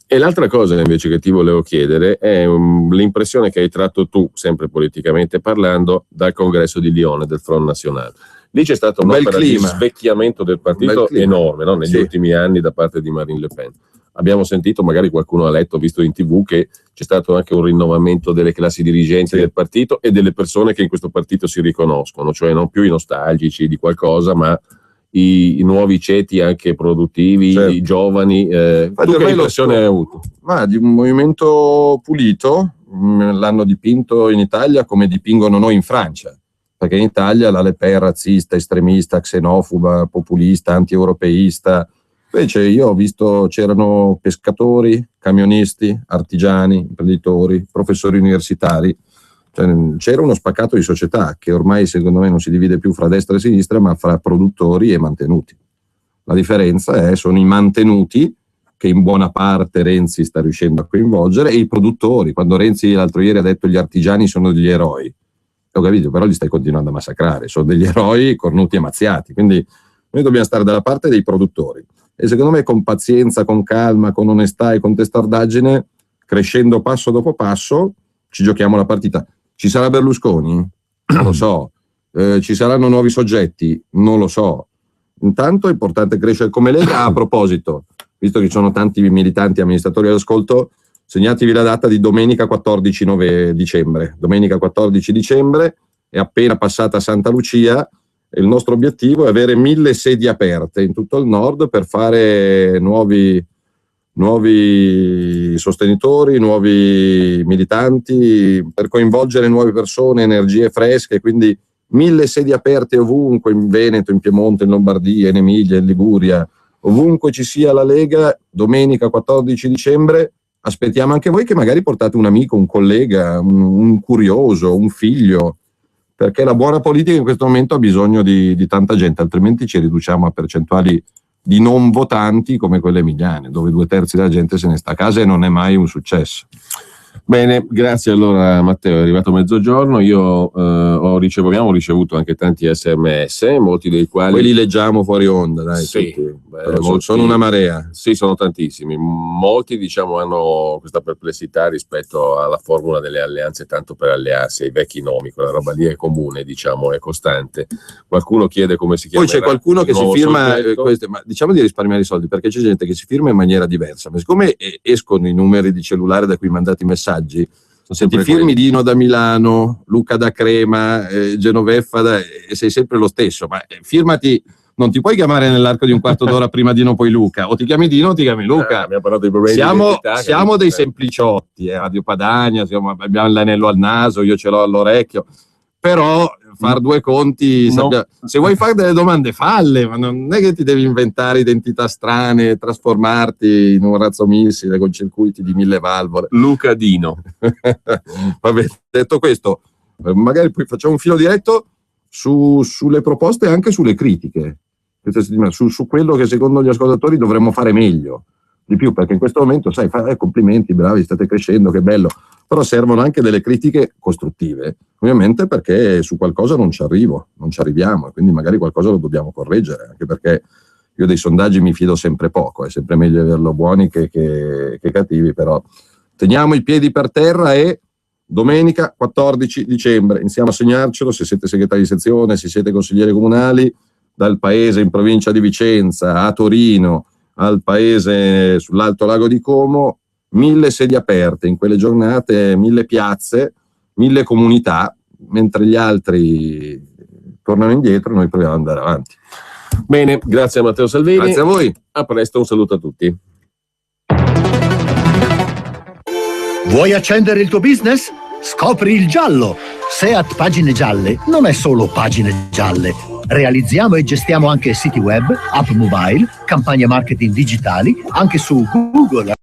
E l'altra cosa invece che ti volevo chiedere è l'impressione che hai tratto tu, sempre politicamente parlando, dal congresso di Lione del Front National. Lì c'è stato un'opera di svecchiamento del partito enorme, no? Negli ultimi anni da parte di Marine Le Pen. Abbiamo sentito, magari qualcuno ha letto, visto in TV, che c'è stato anche un rinnovamento delle classi dirigenti del partito e delle persone che in questo partito si riconoscono, cioè non più i nostalgici di qualcosa, ma i nuovi ceti anche produttivi, i giovani. Tu che impressione hai avuto? Di un movimento pulito, l'hanno dipinto in Italia come dipingono noi in Francia, perché in Italia la Lepè è razzista, estremista, xenofoba, populista, anti-europeista. Invece io ho visto c'erano pescatori, camionisti, artigiani, imprenditori, professori universitari. Cioè, c'era uno spaccato di società che ormai secondo me non si divide più fra destra e sinistra, ma fra produttori e mantenuti. La differenza sono i mantenuti, che in buona parte Renzi sta riuscendo a coinvolgere, e i produttori. Quando Renzi l'altro ieri ha detto gli artigiani sono degli eroi, ho capito, però li stai continuando a massacrare, sono degli eroi cornuti e mazziati. Quindi noi dobbiamo stare dalla parte dei produttori e secondo me con pazienza, con calma, con onestà e con testardaggine, crescendo passo dopo passo, ci giochiamo la partita. Ci sarà Berlusconi? Non lo so. Ci saranno nuovi soggetti? Non lo so. Intanto è importante crescere come Lega. A proposito, visto che ci sono tanti militanti amministratori all'ascolto, segnatevi la data di domenica 14 dicembre. Domenica 14 dicembre è appena passata Santa Lucia e il nostro obiettivo è avere 1000 sedie aperte in tutto il nord per fare nuovi sostenitori, nuovi militanti, per coinvolgere nuove persone, energie fresche, quindi 1000 sedie aperte ovunque, in Veneto, in Piemonte, in Lombardia, in Emilia, in Liguria, ovunque ci sia la Lega, domenica 14 dicembre, aspettiamo anche voi che magari portate un amico, un collega, un curioso, un figlio, perché la buona politica in questo momento ha bisogno di tanta gente, altrimenti ci riduciamo a percentuali di non votanti come quelle emiliane, dove 2/3 della gente se ne sta a casa e non è mai un successo. Bene, grazie allora Matteo, è arrivato mezzogiorno, abbiamo ricevuto anche tanti SMS, molti dei quali... Quelli leggiamo fuori onda, dai, sì, sono una marea. Sì, sono tantissimi, molti diciamo hanno questa perplessità rispetto alla formula delle alleanze tanto per allearsi, ai vecchi nomi, quella roba lì è comune, diciamo, è costante. Qualcuno chiede come si chiama. Poi c'è qualcuno che si firma, ma diciamo di risparmiare i soldi, perché c'è gente che si firma in maniera diversa, ma siccome escono i numeri di cellulare da cui mandate i messaggi, se ti firmi Dino da Milano, Luca da Crema, Genoveffa e sei sempre lo stesso, ma firmati, non ti puoi chiamare nell'arco di un quarto d'ora prima Dino poi Luca, o ti chiami Dino o ti chiami Luca. Abbiamo parlato di problemi siamo dei sempliciotti, Radio Padania, abbiamo l'anello al naso, io ce l'ho all'orecchio, però far due conti, se vuoi fare delle domande falle, ma non è che ti devi inventare identità strane, trasformarti in un razzo missile con circuiti di 1000 valvole. Luca Dino. Vabbè, detto questo, magari poi facciamo un filo diretto sulle proposte e anche sulle critiche, su quello che secondo gli ascoltatori dovremmo fare meglio, di più, perché in questo momento, sai, complimenti, bravi, state crescendo, che bello, però servono anche delle critiche costruttive, ovviamente, perché su qualcosa non ci arriviamo, e quindi magari qualcosa lo dobbiamo correggere, anche perché io dei sondaggi mi fido sempre poco, è sempre meglio averlo buoni che cattivi, però teniamo i piedi per terra e domenica 14 dicembre iniziamo a segnarcelo, se siete segretari di sezione, se siete consiglieri comunali, dal paese in provincia di Vicenza a Torino, al paese sull'Alto Lago di Como, 1000 sedie aperte in quelle giornate, 1000 piazze, 1000 comunità, mentre gli altri tornano indietro, noi proviamo ad andare avanti. Bene, grazie a Matteo Salvini. Grazie a voi. A presto, un saluto a tutti. Vuoi accendere il tuo business? Scopri il giallo. Seat Pagine Gialle non è solo pagine gialle. Realizziamo e gestiamo anche siti web, app mobile, campagne marketing digitali, anche su Google.